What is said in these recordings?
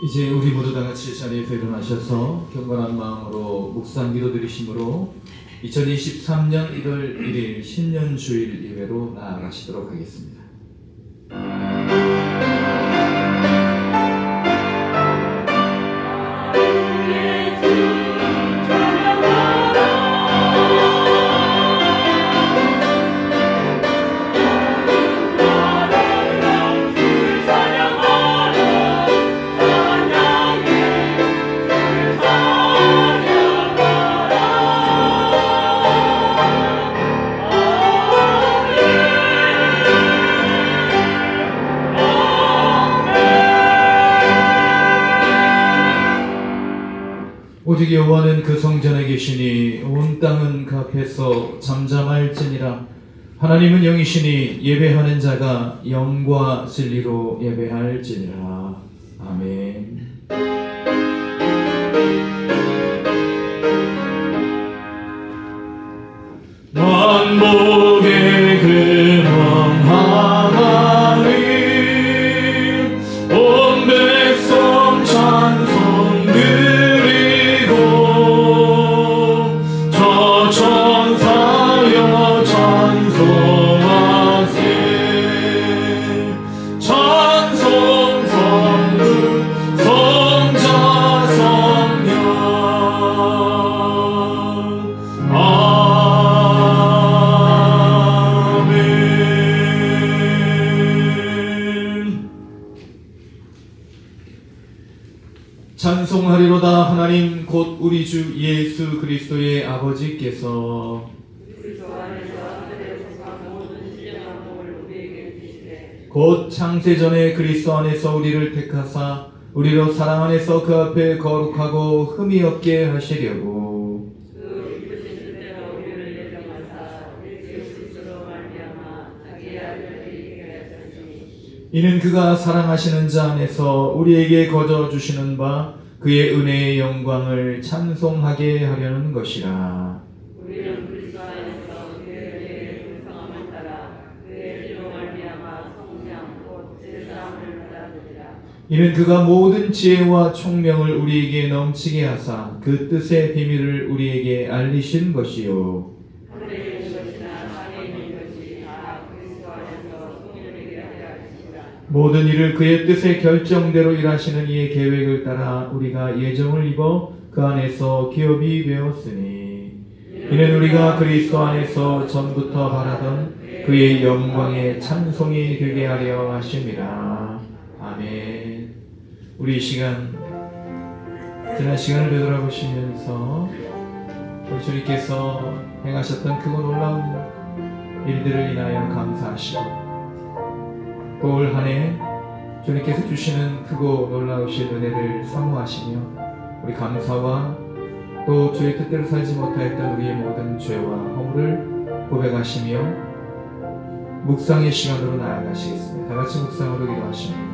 이제 우리 모두 다 같이 자리에서 일어나셔서 경건한 마음으로 묵상 기도 드리심으로 2023년 1월 1일 신년주일 예배로 나아가시도록 하겠습니다. 오직 여호와는 그 성전에 계시니 온 땅은 그 앞에서 잠잠할지니라. 하나님은 영이시니 예배하는 자가 영과 진리로 예배할지니라. 아멘. 만복의 근원 하나님 온 백성 찬송 드리고 저 천사여 찬송하세 찬송 성금 성자 성령 찬송하리로다. 하나님 곧 우리 주 예수 그리스도의 아버지께서 곧 창세전에 그리스도 안에서 우리를 택하사 우리로 사랑 안에서 그 앞에 거룩하고 흠이 없게 하시려고 이는 그가 사랑하시는 자 안에서 우리에게 거저 주시는 바 그의 은혜의 영광을 찬송하게 하려는 것이라. 우리는 그리스도 안에서 그의 은혜의 풍성함을 따라 그의 피로 말미암아 성장 곧 제사함을 받아들이라. 이는 그가 모든 지혜와 총명을 우리에게 넘치게 하사 그 뜻의 비밀을 우리에게 알리신 것이요. 하늘에 있는 것이나 땅에 있는 것이 다 그리스도 안에서 통일되게 하려 하시니라. 모든 일을 그의 뜻의 결정대로 일하시는 이의 계획을 따라 우리가 예정을 입어 그 안에서 기업이 되었으니 이는 우리가 그리스도 안에서 전부터 바라던 그의 영광의 찬송이 되게 하려 하심이라. 아멘. 우리 이 시간 지난 시간을 되돌아보시면서 우리 주님께서 행하셨던 크고 놀라운 일들을 인하여 감사하시고 또 올 한 해 주님께서 주시는 크고 놀라우신 은혜를 사모하시며 우리 감사와 또 주의 뜻대로 살지 못하였던 우리의 모든 죄와 허물을 고백하시며 묵상의 시간으로 나아가시겠습니다. 다같이 묵상으로 기도하십니다.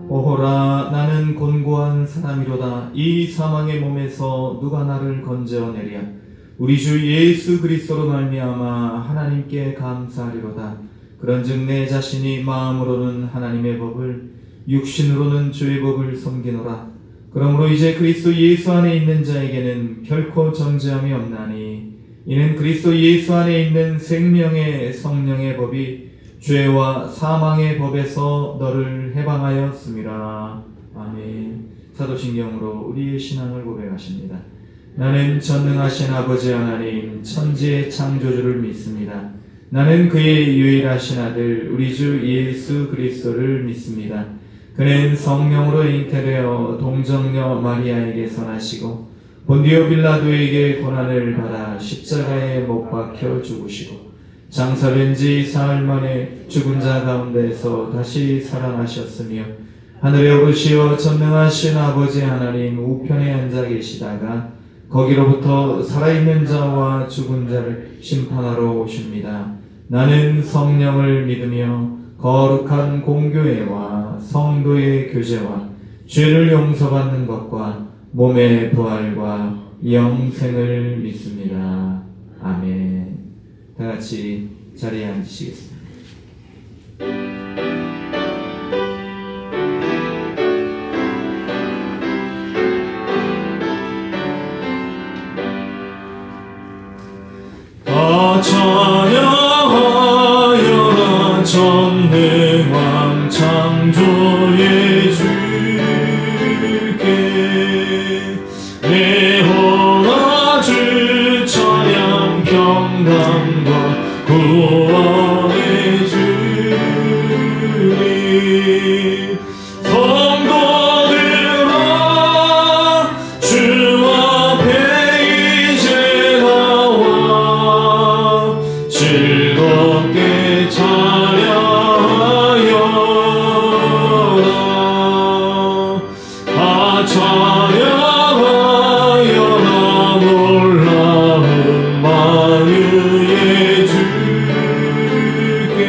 오호라 나는 곤고한 사람이로다. 이 사망의 몸에서 누가 나를 건져내랴. 우리 주 예수 그리스도로 말미암아 하나님께 감사하리로다. 그런즉 내 자신이 마음으로는 하나님의 법을 육신으로는 주의 법을 섬기노라. 그러므로 이제 그리스도 예수 안에 있는 자에게는 결코 정죄함이 없나니 이는 그리스도 예수 안에 있는 생명의 성령의 법이 죄와 사망의 법에서 너를 해방하였음이라. 아멘. 사도신경으로 우리의 신앙을 고백하십니다. 나는 전능하신 아버지 하나님 천지의 창조주를 믿습니다. 나는 그의 유일하신 아들 우리 주 예수 그리스도를 믿습니다. 그는 성령으로 잉태되어 동정녀 마리아에게서 나시고 본디오 빌라도에게 고난을 받아 십자가에 못 박혀 죽으시고 장사된 지 사흘 만에 죽은 자 가운데서 다시 살아나셨으며 하늘에 오르시어 전능하신 아버지 하나님 우편에 앉아 계시다가 거기로부터 살아있는 자와 죽은 자를 심판하러 오십니다. 나는 성령을 믿으며 거룩한 공교회와 성도의 교제와 죄를 용서받는 것과 몸의 부활과 영생을 믿습니다. 아멘. 다 같이 자리에 앉으시겠습니다. 다 찬양하여라 전능왕 창조의 주께 내 허나 주 찬양 평강과 구원의 주님 성도들아 주 앞에 이제 나와 즐겁게 찬양하여라 다 찬양하여라 놀라운 만유의 주께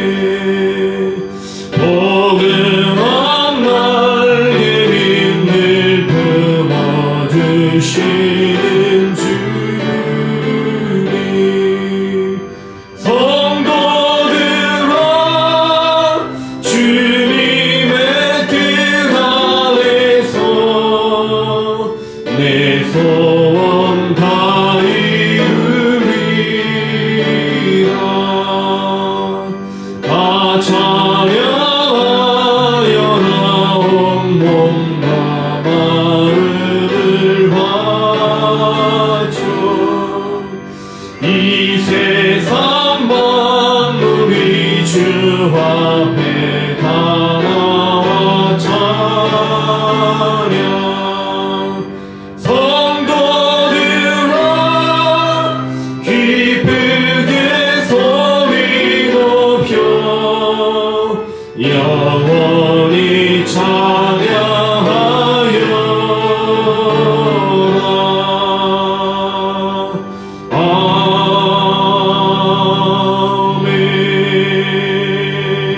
복음한 날개 빛을 품어주시는 주님 성도들아 주님의 뜻 아래서 내 소원 다 이루리라 다 찬양하여라 온몸과 마음을 바쳐 이 세상 만물이 주 앞에 다 나와 찬양 성도들아 기쁘게 소리 높여 영원히 찬양하여라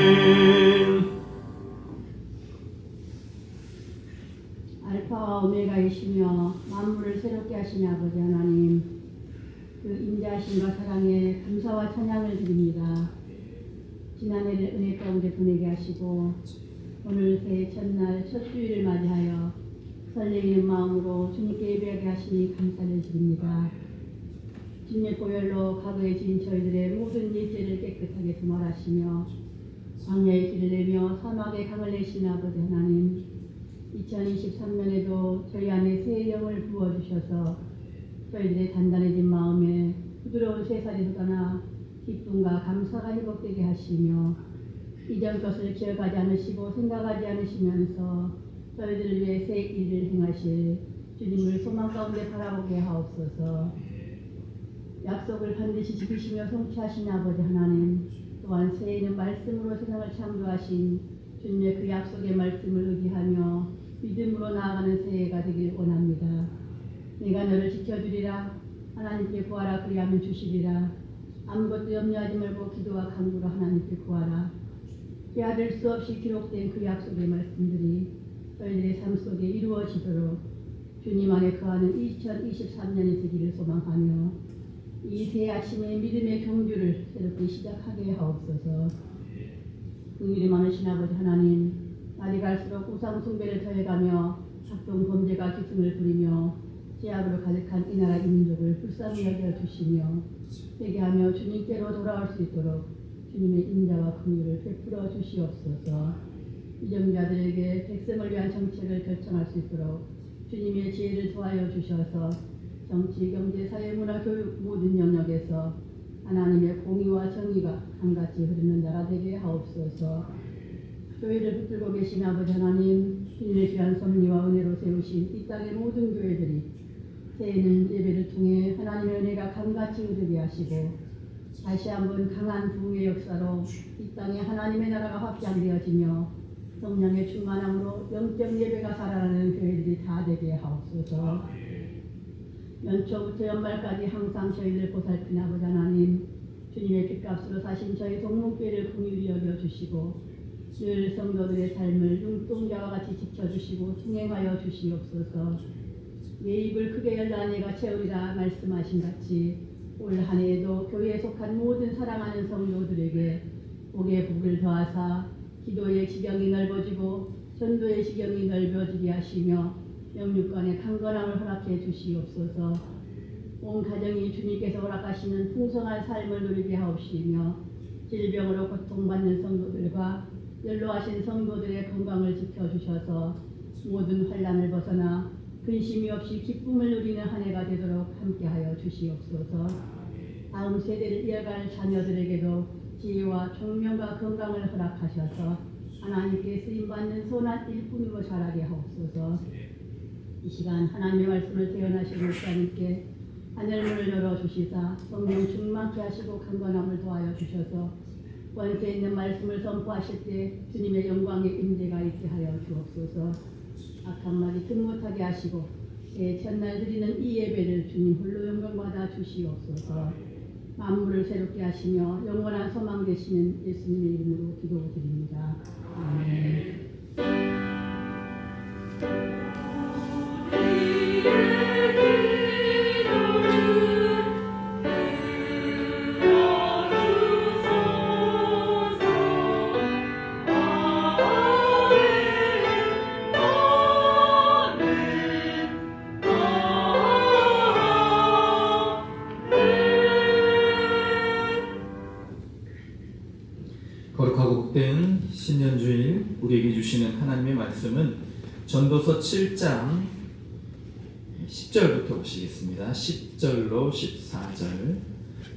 아멘. 알파와 오메가이시며 만물을 새롭게 하시는 아버지 하나님, 그 인자하심과 사랑에 감사와 찬양을 드립니다. 지난해를 은혜 가운데 보내게 하시고 오늘 새해 첫날 첫 주일을 맞이하여 설레이는 마음으로 주님께 예배하게 하시니 감사를 드립니다. 주님의 보혈로 과거에 지은 저희들의 모든 옛죄를 깨끗하게 도말하시며 광야의 길을 내며 사막의 강을 내시는 아버지 하나님, 2023년에도 저희 안에 새 영을 부어주셔서 저희들의 단단해진 마음에 부드러운 새살이 돋아나 기쁨과 감사가 회복되게 하시며 이전 것을 기억하지 않으시고 생각하지 않으시면서 저희들을 위해 새 일을 행하실 주님을 소망 가운데 바라보게 하옵소서. 약속을 반드시 지키시며 성취하신 아버지 하나님, 또한 새해에는 말씀으로 세상을 창조하신 주님의 그 약속의 말씀을 의지하며 믿음으로 나아가는 새해가 되길 원합니다. 내가 너를 지켜주리라. 하나님께 구하라. 그리하면 주시리라. 아무것도 염려하지 말고 기도와 간구로 하나님께 구하라. 빼앗을 수 없이 기록된 그 약속의 말씀들이 저희들의 삶 속에 이루어지도록 주님 안에 거하는 2023년이 되기를 소망하며 이 새 아침에 믿음의 경주를 새롭게 시작하게 하옵소서. 긍휼이 많으신 아버지 하나님, 날이 갈수록 우상 숭배를 더해가며 각종 범죄가 기승을 부리며 죄악으로 가득한 이 나라 이 민족을 불쌍히 여겨주시며 회개하며 주님께로 돌아올 수 있도록 주님의 인자와 긍휼을 베풀어 주시옵소서. 위정자들에게 백성을 위한 정책을 결정할 수 있도록 주님의 지혜를 도하여 주셔서 정치, 경제, 사회, 문화, 교육 모든 영역에서 하나님의 공의와 정의가 한같이 흐르는 나라 되게 하옵소서. 교회를 붙들고 계신 아버지 하나님, 주님의 귀한 섭리와 은혜로 세우신 이 땅의 모든 교회들이 새해는 예배를 통해 하나님의 은혜가 감같이 흐르게 하시고 다시 한번 강한 부흥의 역사로 이 땅에 하나님의 나라가 확장되어지며 성령의 충만함으로 영적 예배가 살아나는 교회들이 다 되게 하옵소서. 연초부터 연말까지 항상 저희를 보살피는 아버지 하나님, 주님의 핏값으로 사신 저희 동문교회를 긍휼히 여겨주시고 늘 성도들의 삶을 눈동자와 같이 지켜주시고 통행하여 주시옵소서. 내 입을 크게 열라 내가 채우리라 말씀하신 같이 올 한 해에도 교회에 속한 모든 사랑하는 성도들에게 복의 복을 더하사 기도의 지경이 넓어지고 전도의 지경이 넓어지게 하시며 영육간의 강건함을 허락해 주시옵소서. 온 가정이 주님께서 허락하시는 풍성한 삶을 누리게 하옵시며 질병으로 고통받는 성도들과 연로하신 성도들의 건강을 지켜주셔서 모든 환난을 벗어나 근심이 없이 기쁨을 누리는 한 해가 되도록 함께하여 주시옵소서. 다음 세대를 이어갈 자녀들에게도 지혜와 총명과 건강을 허락하셔서 하나님께 쓰임받는 선한 일꾼으로 자라게 하옵소서. 이 시간 하나님의 말씀을 재현하신 목사님께 하늘문을 열어주시사 성령 충만케 하시고 강건함을 더하여 주셔서 권세 있는 말씀을 선포하실 때 주님의 영광의 임재가 있게 하여 주옵소서. 악한 말이 듣 못하게 하시고 첫날 드리는 이 예배를 주님 홀로 영광받아 주시옵소서. 만물을 새롭게 하시며 영원한 소망 되시는 예수님의 이름으로 기도드립니다. 아멘. 거룩하고 복된 신년주일 우리에게 주시는 하나님의 말씀은 전도서 7장 10절부터 보시겠습니다. 10절로 14절.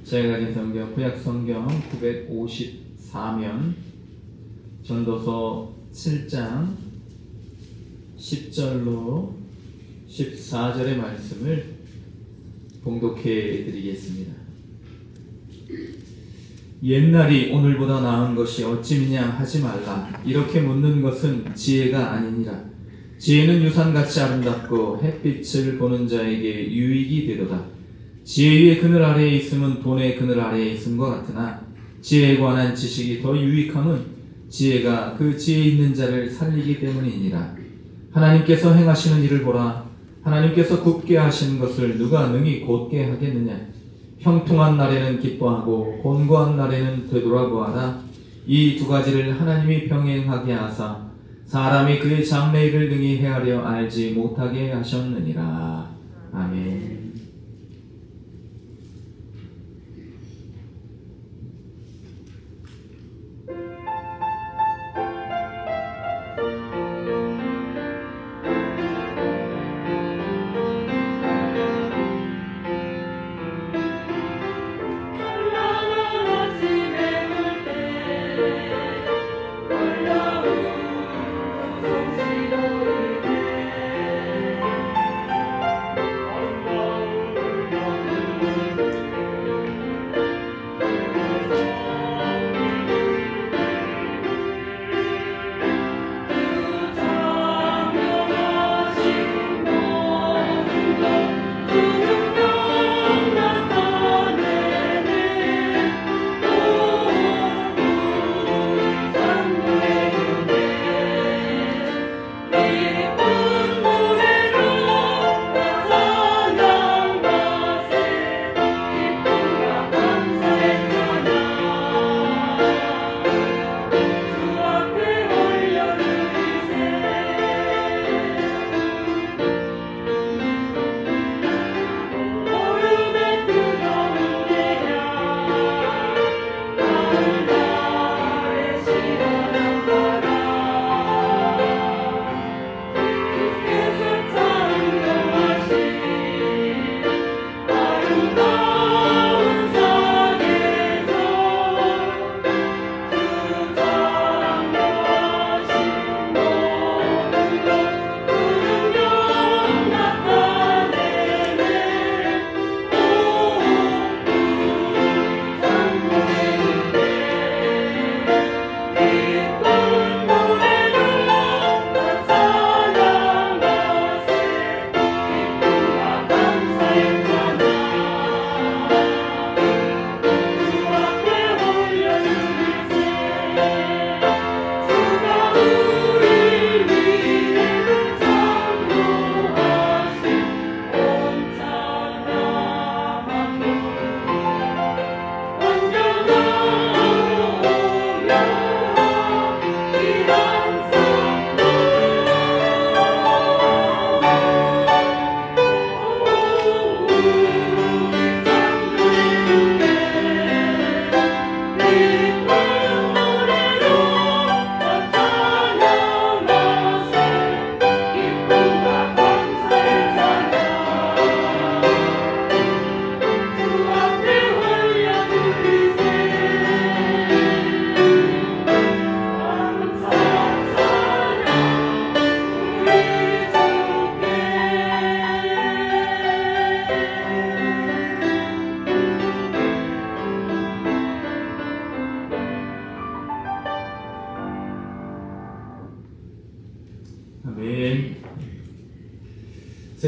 제가 가진 성경 구약성경 954면 전도서 7장 10절로 14절의 말씀을 봉독해 드리겠습니다. 옛날이 오늘보다 나은 것이 어찌미냐 하지 말라. 이렇게 묻는 것은 지혜가 아니니라. 지혜는 유산같이 아름답고 햇빛을 보는 자에게 유익이 되도다. 지혜의 그늘 아래에 있음은 돈의 그늘 아래에 있음과 같으나 지혜에 관한 지식이 더 유익함은 지혜가 그 지혜 있는 자를 살리기 때문이니라. 하나님께서 행하시는 일을 보라. 하나님께서 굽게 하시는 것을 누가 능히 곧게 하겠느냐. 형통한 날에는 기뻐하고 곤고한 날에는 되돌아보아라. 이 두 가지를 하나님이 병행하게 하사 사람이 그의 장래일을 능히 헤아려 알지 못하게 하셨느니라. 아멘.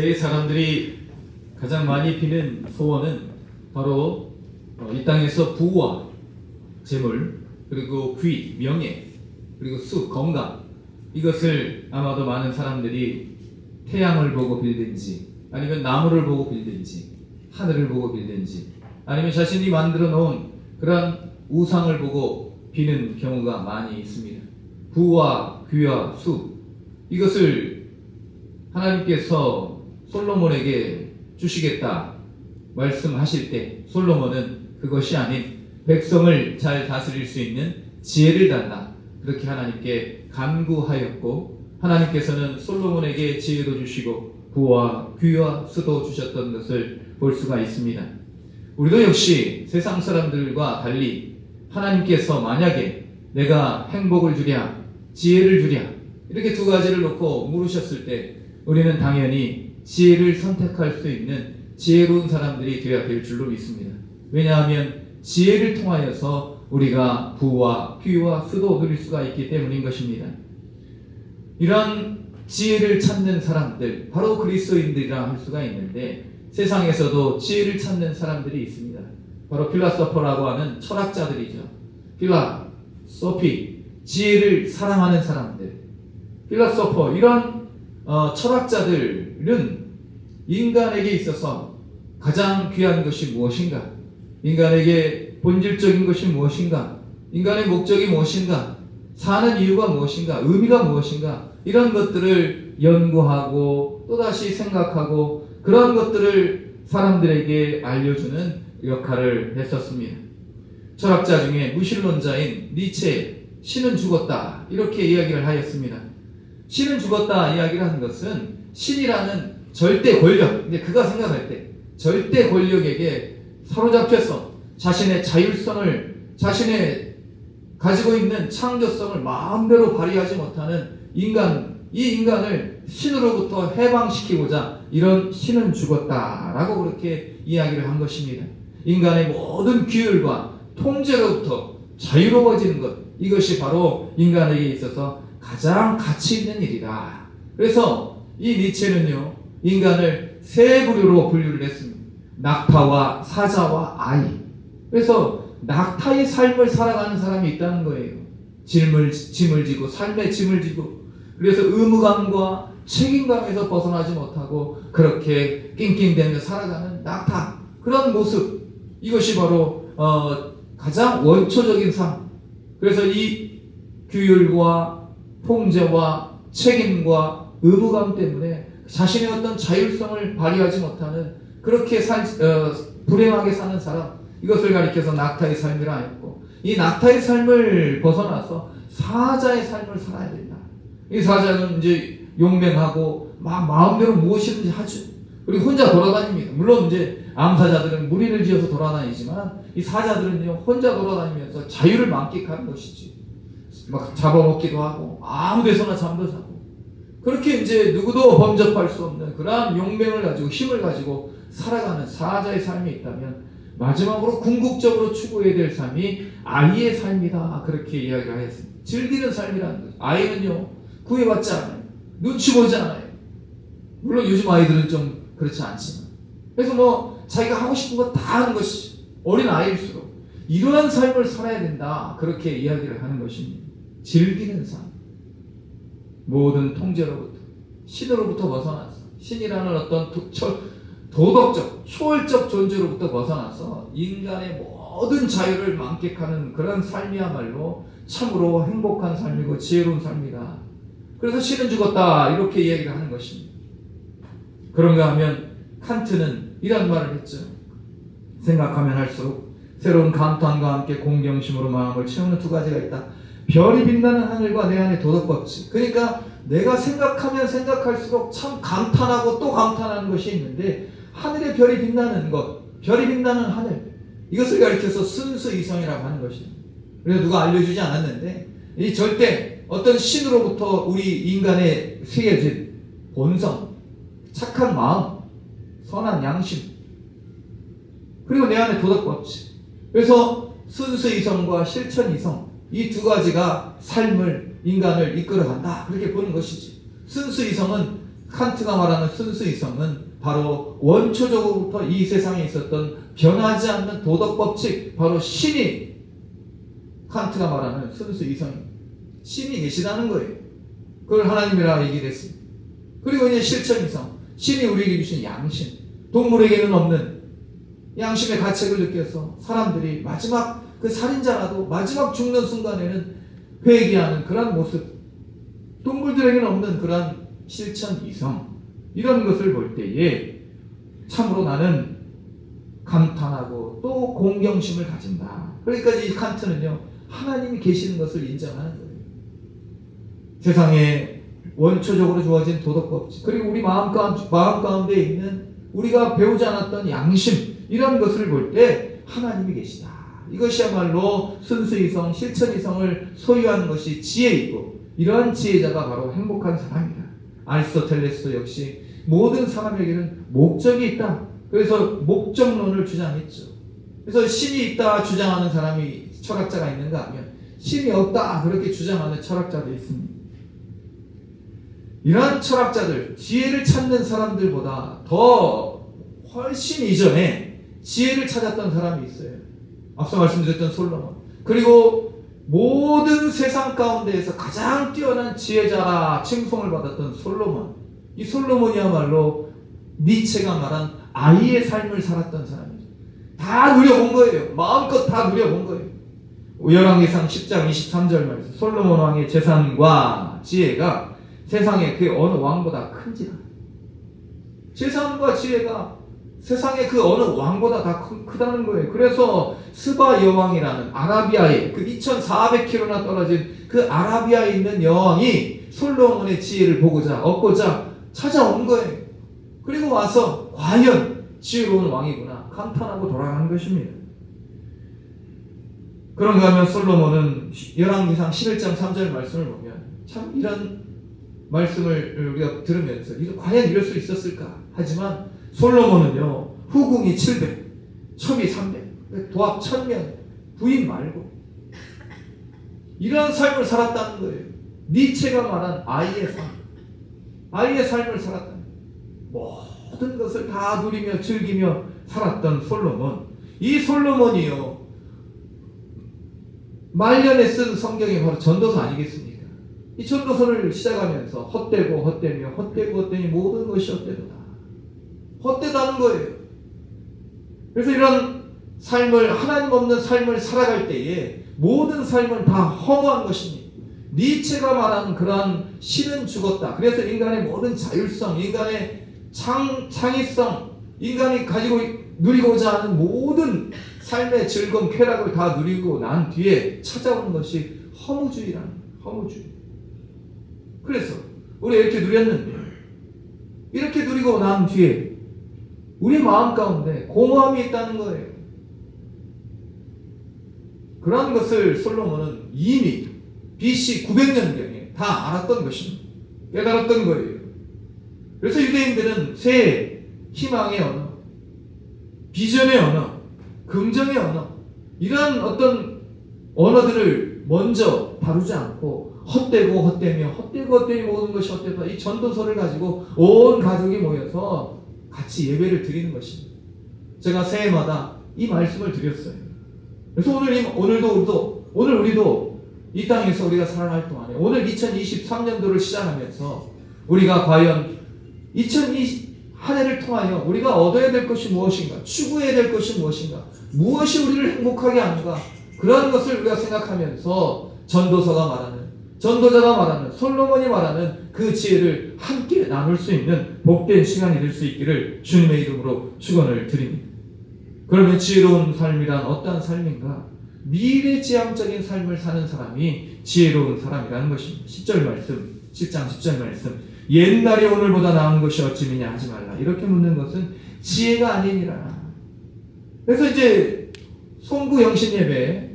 세계 사람들이 가장 많이 비는 소원은 바로 이 땅에서 부와 재물, 그리고 귀, 명예, 그리고 수, 건강, 이것을 아마도 많은 사람들이 태양을 보고 빌든지, 아니면 나무를 보고 빌든지, 하늘을 보고 빌든지, 아니면 자신이 만들어 놓은 그런 우상을 보고 비는 경우가 많이 있습니다. 부와 귀와 수, 이것을 하나님께서 솔로몬에게 주시겠다 말씀하실 때 솔로몬은 그것이 아닌 백성을 잘 다스릴 수 있는 지혜를 달라, 그렇게 하나님께 간구하였고, 하나님께서는 솔로몬에게 지혜도 주시고 부와 귀와 수도 주셨던 것을 볼 수가 있습니다. 우리도 역시 세상 사람들과 달리 하나님께서 만약에 내가 행복을 주랴, 지혜를 주랴, 이렇게 두 가지를 놓고 물으셨을 때 우리는 당연히 지혜를 선택할 수 있는 지혜로운 사람들이 되어야 될 줄로 믿습니다. 왜냐하면 지혜를 통하여서 우리가 부와 귀와 수도 누릴 수가 있기 때문인 것입니다. 이런 지혜를 찾는 사람들, 바로 그리스도인들이라 할 수가 있는데, 세상에서도 지혜를 찾는 사람들이 있습니다. 바로 필라소퍼라고 하는 철학자들이죠. 필라소피, 지혜를 사랑하는 사람들. 필라소퍼, 이런 철학자들은 인간에게 있어서 가장 귀한 것이 무엇인가? 인간에게 본질적인 것이 무엇인가? 인간의 목적이 무엇인가? 사는 이유가 무엇인가? 의미가 무엇인가? 이런 것들을 연구하고 또다시 생각하고 그런 것들을 사람들에게 알려주는 역할을 했었습니다. 철학자 중에 무신론자인 니체, 신은 죽었다, 이렇게 이야기를 하였습니다. 신은 죽었다 이야기를 하는 것은 신이라는 절대 권력, 근데 그가 생각할 때 절대 권력에게 사로잡혀서 자신의 자율성을, 자신의 가지고 있는 창조성을 마음대로 발휘하지 못하는 인간, 이 인간을 신으로부터 해방시키고자 이런 신은 죽었다라고 그렇게 이야기를 한 것입니다. 인간의 모든 규율과 통제로부터 자유로워지는 것, 이것이 바로 인간에게 있어서 가장 가치 있는 일이다. 그래서 이 니체는요, 인간을 세 부류로 분류를 했습니다. 낙타와 사자와 아이. 그래서 낙타의 삶을 살아가는 사람이 있다는 거예요. 짐을 지고, 삶의 짐을 지고, 그래서 의무감과 책임감에서 벗어나지 못하고 그렇게 낑낑대며 살아가는 낙타, 그런 모습, 이것이 바로 가장 원초적인 삶. 그래서 이 규율과 통제와 책임과 의무감 때문에 자신의 어떤 자율성을 발휘하지 못하는, 그렇게 불행하게 사는 사람, 이것을 가리켜서 낙타의 삶이라 하였고, 이 낙타의 삶을 벗어나서 사자의 삶을 살아야 된다. 이 사자는 이제 용맹하고 막 마음대로 무엇이든지 하죠. 그리고 혼자 돌아다닙니다. 물론 이제 암사자들은 무리를 지어서 돌아다니지만 이 사자들은요, 혼자 돌아다니면서 자유를 만끽하는 것이지. 막 잡아먹기도 하고 아무 데서나 잠도 자고, 그렇게 이제 누구도 범접할 수 없는 그러한 용맹을 가지고 힘을 가지고 살아가는 사자의 삶이 있다면, 마지막으로 궁극적으로 추구해야 될 삶이 아이의 삶이다, 그렇게 이야기를 하였습니다. 즐기는 삶이라는 거죠. 아이는요, 구애받지 않아요. 눈치 보지 않아요. 물론 요즘 아이들은 좀 그렇지 않지만, 그래서 뭐 자기가 하고 싶은 거 다 하는 것이 어린 아이일수록 이러한 삶을 살아야 된다, 그렇게 이야기를 하는 것입니다. 즐기는 삶, 모든 통제로부터, 신으로부터 벗어나서, 신이라는 어떤 도덕적, 초월적 존재로부터 벗어나서 인간의 모든 자유를 만끽하는 그런 삶이야말로 참으로 행복한 삶이고 지혜로운 삶이다. 그래서 신은 죽었다, 이렇게 이야기를 하는 것입니다. 그런가 하면 칸트는 이런 말을 했죠. 생각하면 할수록 새로운 감탄과 함께 공경심으로 마음을 채우는 두 가지가 있다. 별이 빛나는 하늘과 내 안의 도덕법칙. 그러니까 내가 생각하면 생각할수록 참 감탄하고 또 감탄하는 것이 있는데, 하늘의 별이 빛나는 것, 별이 빛나는 하늘, 이것을 가리켜서 순수이성이라고 하는 것입니다. 그래서 누가 알려주지 않았는데, 이 절대 어떤 신으로부터 우리 인간의 새겨진 본성, 착한 마음, 선한 양심, 그리고 내 안의 도덕법칙. 그래서 순수이성과 실천이성, 이 두 가지가 삶을, 인간을 이끌어간다, 그렇게 보는 것이지. 순수이성은 칸트가 말하는 순수 이성은 바로 원초적으로부터 이 세상에 있었던 변하지 않는 도덕법칙, 바로 신이 칸트가 말하는 순수 이성입니다. 신이 계시다는 거예요. 그걸 하나님이라 얘기했습니다. 그리고 이제 실천 이성, 신이 우리에게 주신 양심, 동물에게는 없는 양심의 가책을 느껴서 사람들이 마지막 그 살인자라도 마지막 죽는 순간에는 회개하는 그런 모습, 동물들에게는 없는 그런 실천 이성, 이런 것을 볼 때에 참으로 나는 감탄하고 또 공경심을 가진다. 그러니까 이 칸트는요, 하나님이 계시는 것을 인정하는 거예요. 세상에 원초적으로 주어진 도덕법칙, 그리고 우리 마음 가운데 있는 우리가 배우지 않았던 양심, 이런 것을 볼 때 하나님이 계시다. 이것이야말로 순수이성, 실천이성을 소유하는 것이 지혜이고, 이러한 지혜자가 바로 행복한 사람이다. 아리스토텔레스도 역시 모든 사람에게는 목적이 있다. 그래서 목적론을 주장했죠. 그래서 신이 있다 주장하는 사람이 철학자가 있는가 하면 신이 없다 그렇게 주장하는 철학자도 있습니다. 이러한 철학자들, 지혜를 찾는 사람들보다 더 훨씬 이전에 지혜를 찾았던 사람이 있어요. 앞서 말씀드렸던 솔로몬. 그리고 모든 세상 가운데에서 가장 뛰어난 지혜자라 칭송을 받았던 솔로몬. 이 솔로몬이야말로 니체가 말한 아이의 삶을 살았던 사람이죠. 다 누려본 거예요. 마음껏 다 누려본 거예요. 열왕기상 10장 23절 말씀, 솔로몬 왕의 재산과 지혜가 세상의 그 어느 왕보다 큰지라. 재산과 지혜가 세상의 그 어느 왕보다 다 크다는 거예요. 그래서 스바 여왕이라는 아라비아에 그 2400km나 떨어진 그 아라비아에 있는 여왕이 솔로몬의 지혜를 얻고자 찾아온 거예요. 그리고 와서 과연 지혜로운 왕이구나 감탄하고 돌아가는 것입니다. 그런가 하면 솔로몬은 열왕기상 11장 3절 말씀을 보면 참 이런 말씀을 우리가 들으면서 과연 이럴 수 있었을까? 하지만 솔로몬은요, 후궁이 700, 첩이 300, 도합 1000명, 부인 말고 이러한 삶을 살았다는 거예요. 니체가 말한 아이의 삶을 살았다는 거예요. 모든 것을 다 누리며 즐기며 살았던 솔로몬. 이 솔로몬이요, 말년에 쓴 성경이 바로 전도서 아니겠습니까? 이 전도서를 시작하면서 헛되고 헛되며 헛되고 헛되니 모든 것이 헛되도다. 헛되다는 거예요. 그래서 이런 삶을, 하나님 없는 삶을 살아갈 때에 모든 삶은 다 허무한 것입니다. 니체가 말하는 그러한 신은 죽었다. 그래서 인간의 모든 자율성, 인간의 창의성, 인간이 가지고 누리고자 하는 모든 삶의 즐거움, 쾌락을 다 누리고 난 뒤에 찾아오는 것이 허무주의라는 거예요. 허무주의. 그래서 우리 이렇게 누렸는데, 이렇게 누리고 난 뒤에 우리 마음 가운데 공허함이 있다는 거예요. 그런 것을 솔로몬은 이미 BC 900년경에 다 알았던 것입니다. 깨달았던 거예요. 그래서 유대인들은 새 희망의 언어, 비전의 언어, 긍정의 언어, 이러한 어떤 언어들을 먼저 다루지 않고 헛되고 헛되며 헛되고 헛되니 모든 것이 헛되다, 이 전도서를 가지고 온 가족이 모여서 같이 예배를 드리는 것입니다. 제가 새해마다 이 말씀을 드렸어요. 그래서 오늘 우리도 이 땅에서 우리가 살아갈 동안에 오늘 2023년도를 시작하면서 우리가 과연 2020 한 해를 통하여 우리가 얻어야 될 것이 무엇인가, 추구해야 될 것이 무엇인가, 무엇이 우리를 행복하게 하는가, 그런 것을 우리가 생각하면서 전도자가 말하는 솔로몬이 말하는 그 지혜를 함께 나눌 수 있는 복된 시간이 될 수 있기를 주님의 이름으로 축원을 드립니다. 그러면 지혜로운 삶이란 어떠한 삶인가? 미래지향적인 삶을 사는 사람이 지혜로운 사람이라는 것입니다. 10절 말씀, 10장 10절 말씀, 옛날이 오늘보다 나은 것이 어찌미냐 하지 말라. 이렇게 묻는 것은 지혜가 아니니라. 그래서 이제 송구영신 예배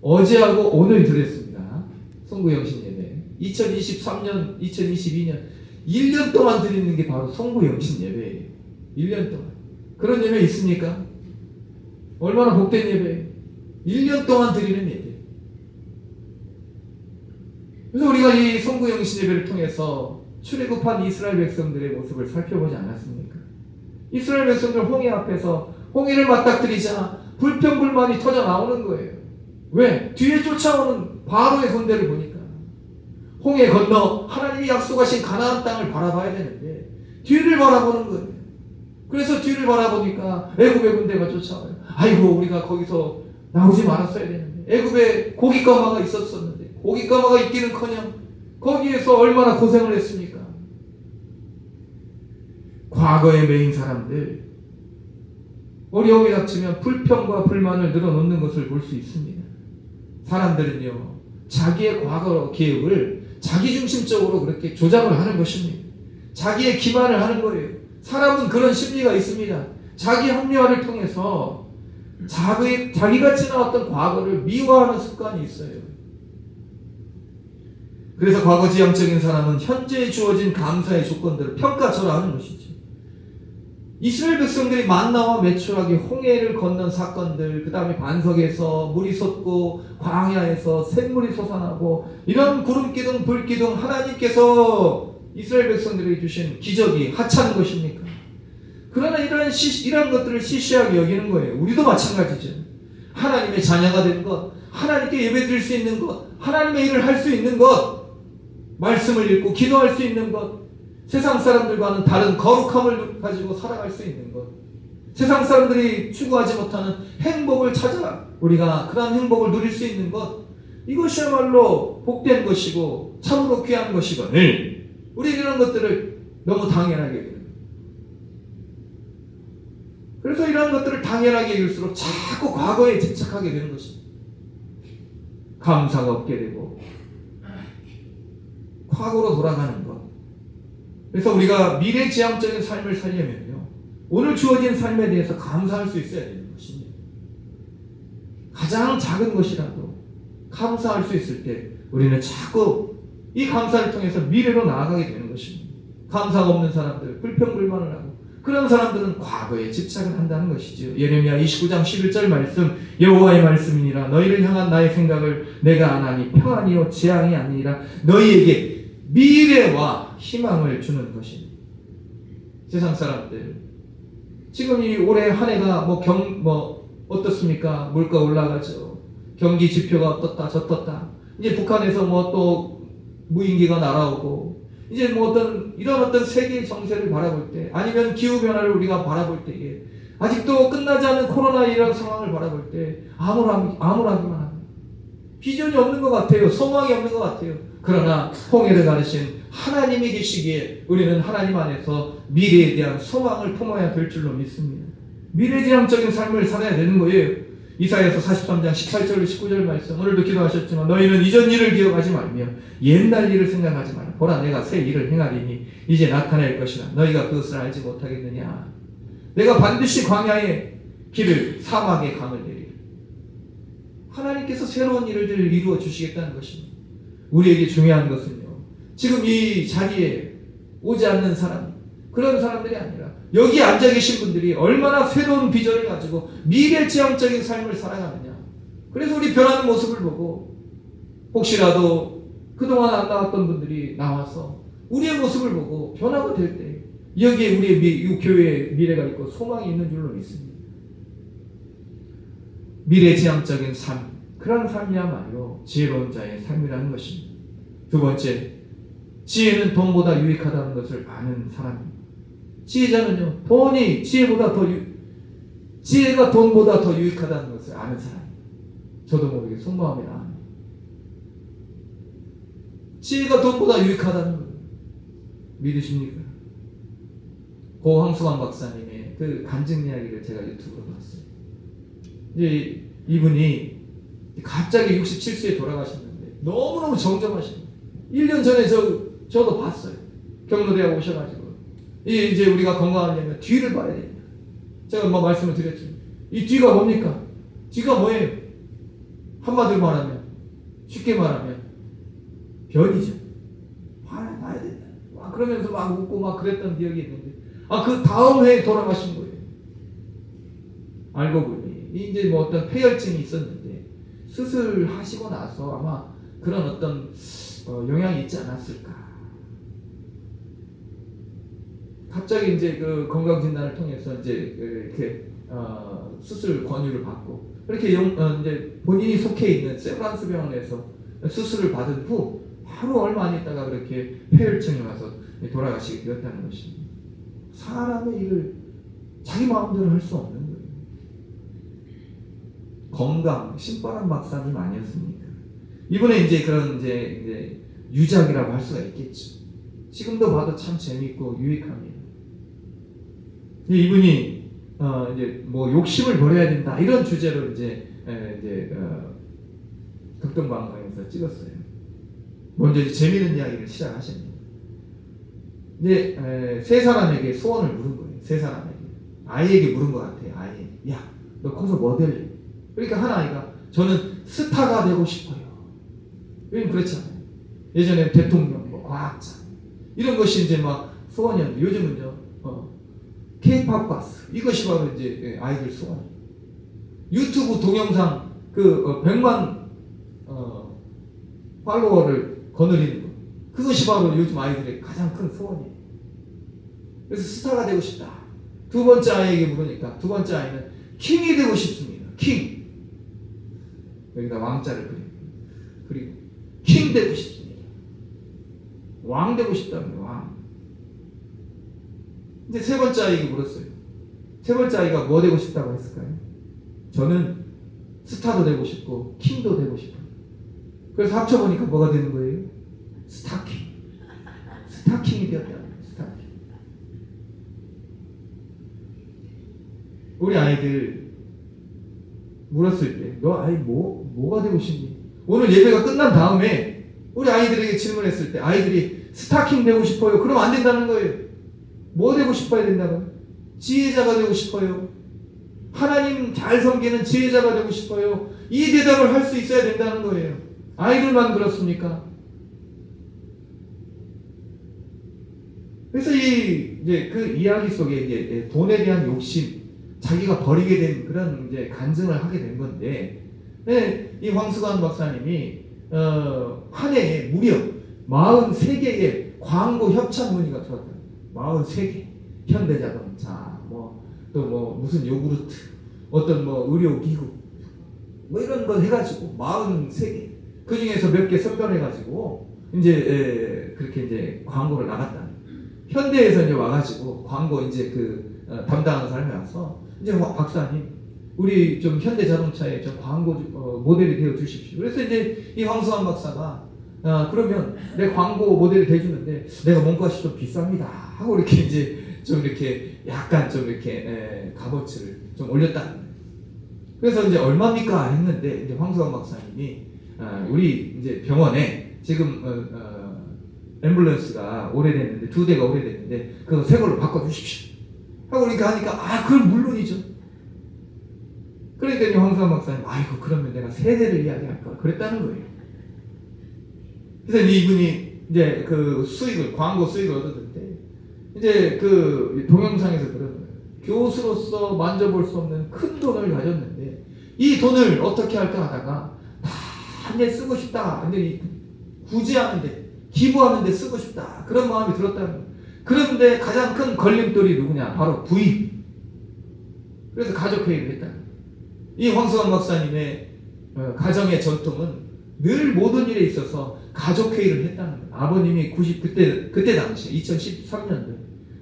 어제하고 오늘 드렸습니다. 송구영신 예배 2023년 2022년 1년 동안 드리는 게 바로 송구영신 예배예요. 1년 동안. 그런 예배 있습니까? 얼마나 복된 예배예요. 1년 동안 드리는 예배. 그래서 우리가 이 송구영신 예배를 통해서 출애굽한 이스라엘 백성들의 모습을 살펴보지 않았습니까? 이스라엘 백성들 홍해 앞에서 홍해를 맞닥뜨리자 불평불만이 터져 나오는 거예요. 왜? 뒤에 쫓아오는 바로의 군대를 보니까. 홍해 건너 하나님이 약속하신 가나안 땅을 바라봐야 되는데 뒤를 바라보는 거예요. 그래서 뒤를 바라보니까 애굽의 군대가 쫓아와요. 아이고, 우리가 거기서 나오지 말았어야 되는데. 애굽에 고깃가마가 있었었는데 고깃가마가 있기는커녕 거기에서 얼마나 고생을 했습니까? 과거에 매인 사람들, 어려움이 닥치면 불평과 불만을 늘어놓는 것을 볼 수 있습니다. 사람들은요, 자기의 과거 기억을 자기중심적으로 그렇게 조작을 하는 것입니다. 자기의 기만을 하는 거예요. 사람은 그런 심리가 있습니다. 자기 합리화를 통해서 자기가 지나왔던 과거를 미화하는 습관이 있어요. 그래서 과거 지향적인 사람은 현재에 주어진 감사의 조건들을 평가절하하는 것이죠. 이스라엘 백성들이 만나와 메추라기 홍해를 건넌 사건들, 그 다음에 반석에서 물이 솟고 광야에서 샘물이 솟아나고 이런 구름기둥 불기둥, 하나님께서 이스라엘 백성들에게 주신 기적이 하찮은 것입니까? 그러나 이런 것들을 시시하게 여기는 거예요. 우리도 마찬가지죠. 하나님의 자녀가 된 것, 하나님께 예배드릴 수 있는 것, 하나님의 일을 할 수 있는 것, 말씀을 읽고 기도할 수 있는 것, 세상 사람들과는 다른 거룩함을 가지고 살아갈 수 있는 것, 세상 사람들이 추구하지 못하는 행복을 찾아 우리가 그런 행복을 누릴 수 있는 것, 이것이야말로 복된 것이고 참으로 귀한 것이거늘 우리는 이런 것들을 너무 당연하게 여기는 거예요. 그래서 이런 것들을 당연하게 여길수록 자꾸 과거에 집착하게 되는 것입니다. 감사가 없게 되고 과거로 돌아가는 것. 그래서 우리가 미래지향적인 삶을 살려면요, 오늘 주어진 삶에 대해서 감사할 수 있어야 되는 것입니다. 가장 작은 것이라도 감사할 수 있을 때 우리는 자꾸 이 감사를 통해서 미래로 나아가게 되는 것입니다. 감사가 없는 사람들, 불평불만을 하고 그런 사람들은 과거에 집착을 한다는 것이죠. 예레미야 29장 11절 말씀, 여호와의 말씀이니라 너희를 향한 나의 생각을 내가 아나니 평안이요 재앙이 아니라 너희에게 미래와 희망을 주는 것입니다. 세상 사람들, 지금 이 올해 한 해가 어떻습니까? 물가 올라가죠. 경기 지표가 어떻다 저떻다. 이제 북한에서 또 무인기가 날아오고, 이제 이런 어떤 세계의 정세를 바라볼 때, 아니면 기후 변화를 우리가 바라볼 때에 아직도 끝나지 않은 코로나19 상황을 바라볼 때 암울하기만 합니다. 비전이 없는 것 같아요. 소망이 없는 것 같아요. 그러나 홍해를 가르신 하나님이 계시기에 우리는 하나님 안에서 미래에 대한 소망을 품어야 될 줄로 믿습니다. 미래지향적인 삶을 살아야 되는 거예요. 이사야서 43장 18절 19절 말씀, 오늘도 기도하셨지만 너희는 이전 일을 기억하지 말며 옛날 일을 생각하지 마라. 보라, 내가 새 일을 행하리니 이제 나타낼 것이라. 너희가 그것을 알지 못하겠느냐. 내가 반드시 광야의 길을, 사막의 강을 내리리라. 하나님께서 새로운 일을 이루어 주시겠다는 것입니다. 우리에게 중요한 것은요, 지금 이 자리에 오지 않는 사람, 그런 사람들이 아니라 여기 앉아 계신 분들이 얼마나 새로운 비전을 가지고 미래지향적인 삶을 살아가느냐. 그래서 우리 변하는 모습을 보고 혹시라도 그동안 안 나왔던 분들이 나와서 우리의 모습을 보고 변화가 될 때 여기에 우리의 교회의 미래가 있고 소망이 있는 줄로 믿습니다. 미래지향적인 삶, 그런 삶이야말로 지혜로운 자의 삶이라는 것입니다. 두 번째, 지혜는 돈보다 유익하다는 것을 아는 사람입니다. 지혜자는요, 지혜가 돈보다 더 유익하다는 것을 아는 사람입니다. 저도 모르게 속마음이 나옵니다. 지혜가 돈보다 유익하다는 것 믿으십니까? 고 황수만 박사님의 그 간증 이야기를 제가 유튜브로 봤어요. 이제 이분이 갑자기 67세에 돌아가셨는데 너무너무 정정하십니다. 1년 전에 저도 봤어요. 경로대학 오셔가지고 이제 우리가 건강하려면 뒤를 봐야 됩니다. 제가 말씀을 드렸죠. 이 뒤가 뭡니까? 뒤가 뭐예요? 한마디로 말하면, 쉽게 말하면 변이죠. 봐야 된다. 그러면서 막 웃고 그랬던 기억이 있는데, 그 다음 해에 돌아가신 거예요. 알고 보니 이제 어떤 폐혈증이 있었는데 수술하시고 나서 아마 그런 어떤 영향이 있지 않았을까. 갑자기 이제 그 건강 진단을 통해서 이제 이렇게 수술 권유를 받고 그렇게 이제 본인이 속해 있는 세브란스 병원에서 수술을 받은 후 바로 얼마 안 있다가 그렇게 폐혈증이 와서 돌아가시게 되었다는 것입니다. 사람의 일을 자기 마음대로 할 수 없는 거예요. 건강, 신바람 박사님 아니었습니까? 이번에 이제 그런 이제 유작이라고 할 수가 있겠죠. 지금도 봐도 참 재밌고 유익합니다. 이분이 이제 뭐 욕심을 버려야 된다 이런 주제로 이제 극동방송에서 찍었어요. 먼저 이제 재미있는 이야기를 시작하십니다. 이제 세 사람에게 소원을 물은 거예요. 세 사람에게 아이에게 물은 것 같아요. 아이, 야, 너 커서 뭐 될래? 그러니까 한 아이가 저는 스타가 되고 싶어요. 왜냐면 그렇잖아요. 예전에 대통령, 뭐 과학자 이런 것이 이제 막 소원이었는데 요즘은요. K-팝 가수 이것이 바로 이제 아이들 소원. 유튜브 동영상 그 100만 팔로워를 거느리는 것. 그것이 바로 요즘 아이들의 가장 큰 소원이에요. 그래서 스타가 되고 싶다. 두 번째 아이에게 물으니까 두 번째 아이는 킹이 되고 싶습니다. 킹. 여기다 왕자를 그리고 킹 되고 싶습니다. 왕 되고 싶다는 왕. 이제 세 번째 아이에게 물었어요. 세 번째 아이가 뭐 되고 싶다고 했을까요? 저는 스타도 되고 싶고 킹도 되고 싶어요. 그래서 합쳐보니까 뭐가 되는 거예요? 스타킹. 스타킹이 되었다는 거예요. 스타킹. 우리 아이들 물었을 때 너 아이 뭐가 되고 싶니? 오늘 예배가 끝난 다음에 우리 아이들에게 질문했을 때 아이들이 스타킹 되고 싶어요. 그럼 안 된다는 거예요. 뭐 되고 싶어야 된다고요? 지혜자가 되고 싶어요. 하나님 잘 섬기는 지혜자가 되고 싶어요. 이 대답을 할 수 있어야 된다는 거예요. 아이들만 그렇습니까? 그래서 이제 그 이야기 속에 이제 돈에 대한 욕심, 자기가 버리게 된 그런 이제 간증을 하게 된 건데, 이 황수관 박사님이 한 해에 무려 43개의 광고 협찬 문의가 들어왔다. 43개. 현대자동차, 또 무슨 요구르트, 어떤 의료기구, 이런 거 해가지고 43개. 그 중에서 몇 개 선별해가지고, 그렇게 이제 광고를 나갔다. 현대에서 이제 와가지고, 광고 이제 담당하는 사람이 와서, 이제 박사님, 우리 좀 현대자동차에 좀 광고 모델이 되어 주십시오. 그래서 이제 이 황수환 박사가 그러면 내 광고 모델이 돼주는데 내가 몸값이 좀 비쌉니다 하고 이렇게 이제 좀 이렇게 약간 좀 이렇게 값어치를 좀 올렸다. 그래서 이제 얼마입니까 했는데 이제 황수환 박사님이 우리 이제 병원에 지금 앰뷸런스가 오래됐는데 2대가 오래됐는데 그거 새 걸로 바꿔주십시오 하고 그러니까 하니까 그럼 물론이죠. 그러니까 이제 황수환 박사님 아이고 그러면 내가 세대를 이야기할 걸 그랬다는 거예요. 그래서 이분이 이제 광고 수익을 얻었는데 이제 동영상에서 그런 거예요. 교수로서 만져볼 수 없는 큰 돈을 가졌는데 이 돈을 어떻게 할까 하다가 다 이제 쓰고 싶다. 이제 구제하는데 기부하는데 쓰고 싶다. 그런 마음이 들었다는 거예요. 그런데 가장 큰 걸림돌이 누구냐? 바로 부인. 그래서 가족회의를 했다는 거예요. 이 황수환 박사님의 가정의 전통은 늘 모든 일에 있어서 가족회의를 했다는 거예요. 아버님이 그때 당시 2013년도에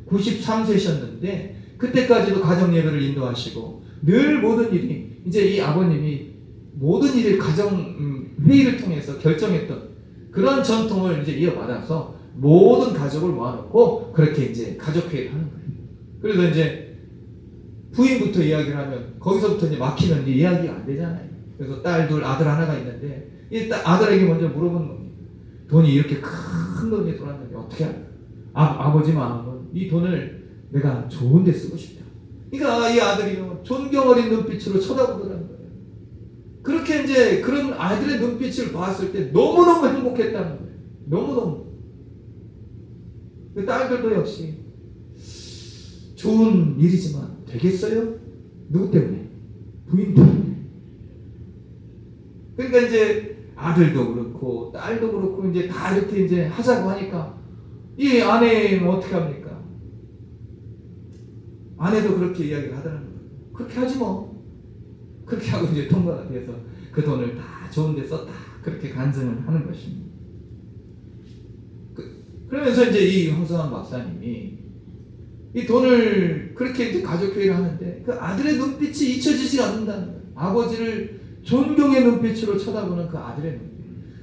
93세셨는데 그때까지도 가정예배를 인도하시고 늘 모든 일이 이제 이 아버님이 모든 일을 가정회의를 통해서 결정했던 그런 전통을 이제 이어받아서 모든 가족을 모아놓고 그렇게 이제 가족회의를 하는 거예요. 그래서 이제 부인부터 이야기를 하면 거기서부터 이제 막히면 이제 이야기가 안 되잖아요. 그래서 딸 둘, 아들 하나가 있는데 이 아들에게 먼저 물어보는 겁니다. 돈이 이렇게 큰 돈이 들어왔는데 어떻게 할까? 아버지 마음은 이 돈을 내가 좋은 데 쓰고 싶다. 그러니까 이 아들이요 존경 어린 눈빛으로 쳐다보더라는 거예요. 그렇게 이제 그런 아들의 눈빛을 봤을 때 너무너무 행복했다는 거예요. 너무너무. 그 딸들도 역시 좋은 일이지만 되겠어요? 누구 때문에? 부인 때문에. 그러니까 이제 아들도 그렇고 딸도 그렇고 이제 다 이렇게 이제 하자고 하니까 이 아내는 어떻게 합니까? 아내도 그렇게 이야기를 하더라는 거예요. 그렇게 하지 뭐. 그렇게 하고 이제 통과가 돼서 그 돈을 다 좋은 데 썼다. 그렇게 간증을 하는 것입니다. 그러면서 이제 이 황성환 박사님이 이 돈을 그렇게 이제 가족회의를 하는데 그 아들의 눈빛이 잊혀지지 않는다는 거예요. 아버지를 존경의 눈빛으로 쳐다보는 그 아들의 눈빛.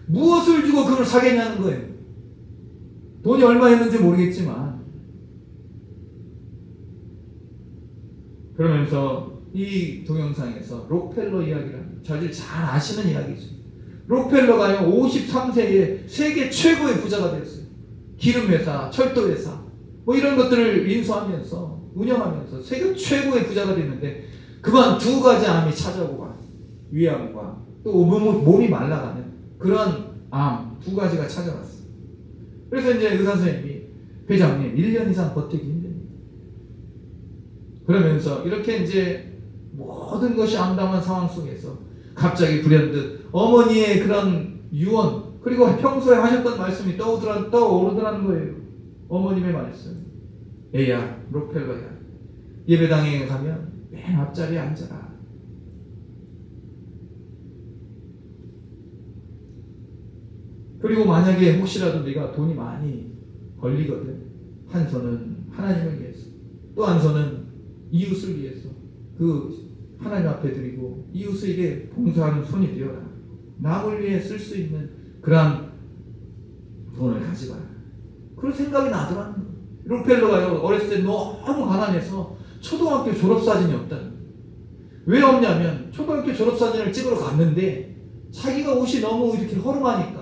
무엇을 주고 그걸 사겠냐는 거예요. 돈이 얼마였는지 모르겠지만. 그러면서 이 동영상에서 록펠러 이야기를 합니다. 저들 잘 아시는 이야기죠. 록펠러가요 53세에 세계 최고의 부자가 되었어요. 기름회사, 철도회사 뭐 이런 것들을 인수하면서 운영하면서 세계 최고의 부자가 됐는데 그만 두 가지 암이 찾아오고 와요. 위암과 또 몸이 말라가는 그런 암 두 가지가 찾아왔어요. 그래서 이제 의사 선생님이 회장님 1년 이상 버티기 힘듭니다. 그러면서 이렇게 이제 모든 것이 암담한 상황 속에서 갑자기 불현듯 어머니의 그런 유언 그리고 평소에 하셨던 말씀이 떠오르더라는 거예요. 어머님의 말씀. 애야, 록펠러야. 예배당에 가면 맨 앞자리에 앉아라. 그리고 만약에 혹시라도 네가 돈이 많이 걸리거든. 한 손은 하나님을 위해서, 또 한 손은 이웃을 위해서 그 하나님 앞에 드리고 이웃에게 봉사하는 손이 되어라. 남을 위해 쓸 수 있는 그러한 돈을 가져가라. 그런 생각이 나더라는 거예요. 록펠러가요 어렸을 때 너무 가난해서 초등학교 졸업사진이 없다는 거예요. 왜 없냐면 초등학교 졸업사진을 찍으러 갔는데 자기가 옷이 너무 이렇게 허름하니까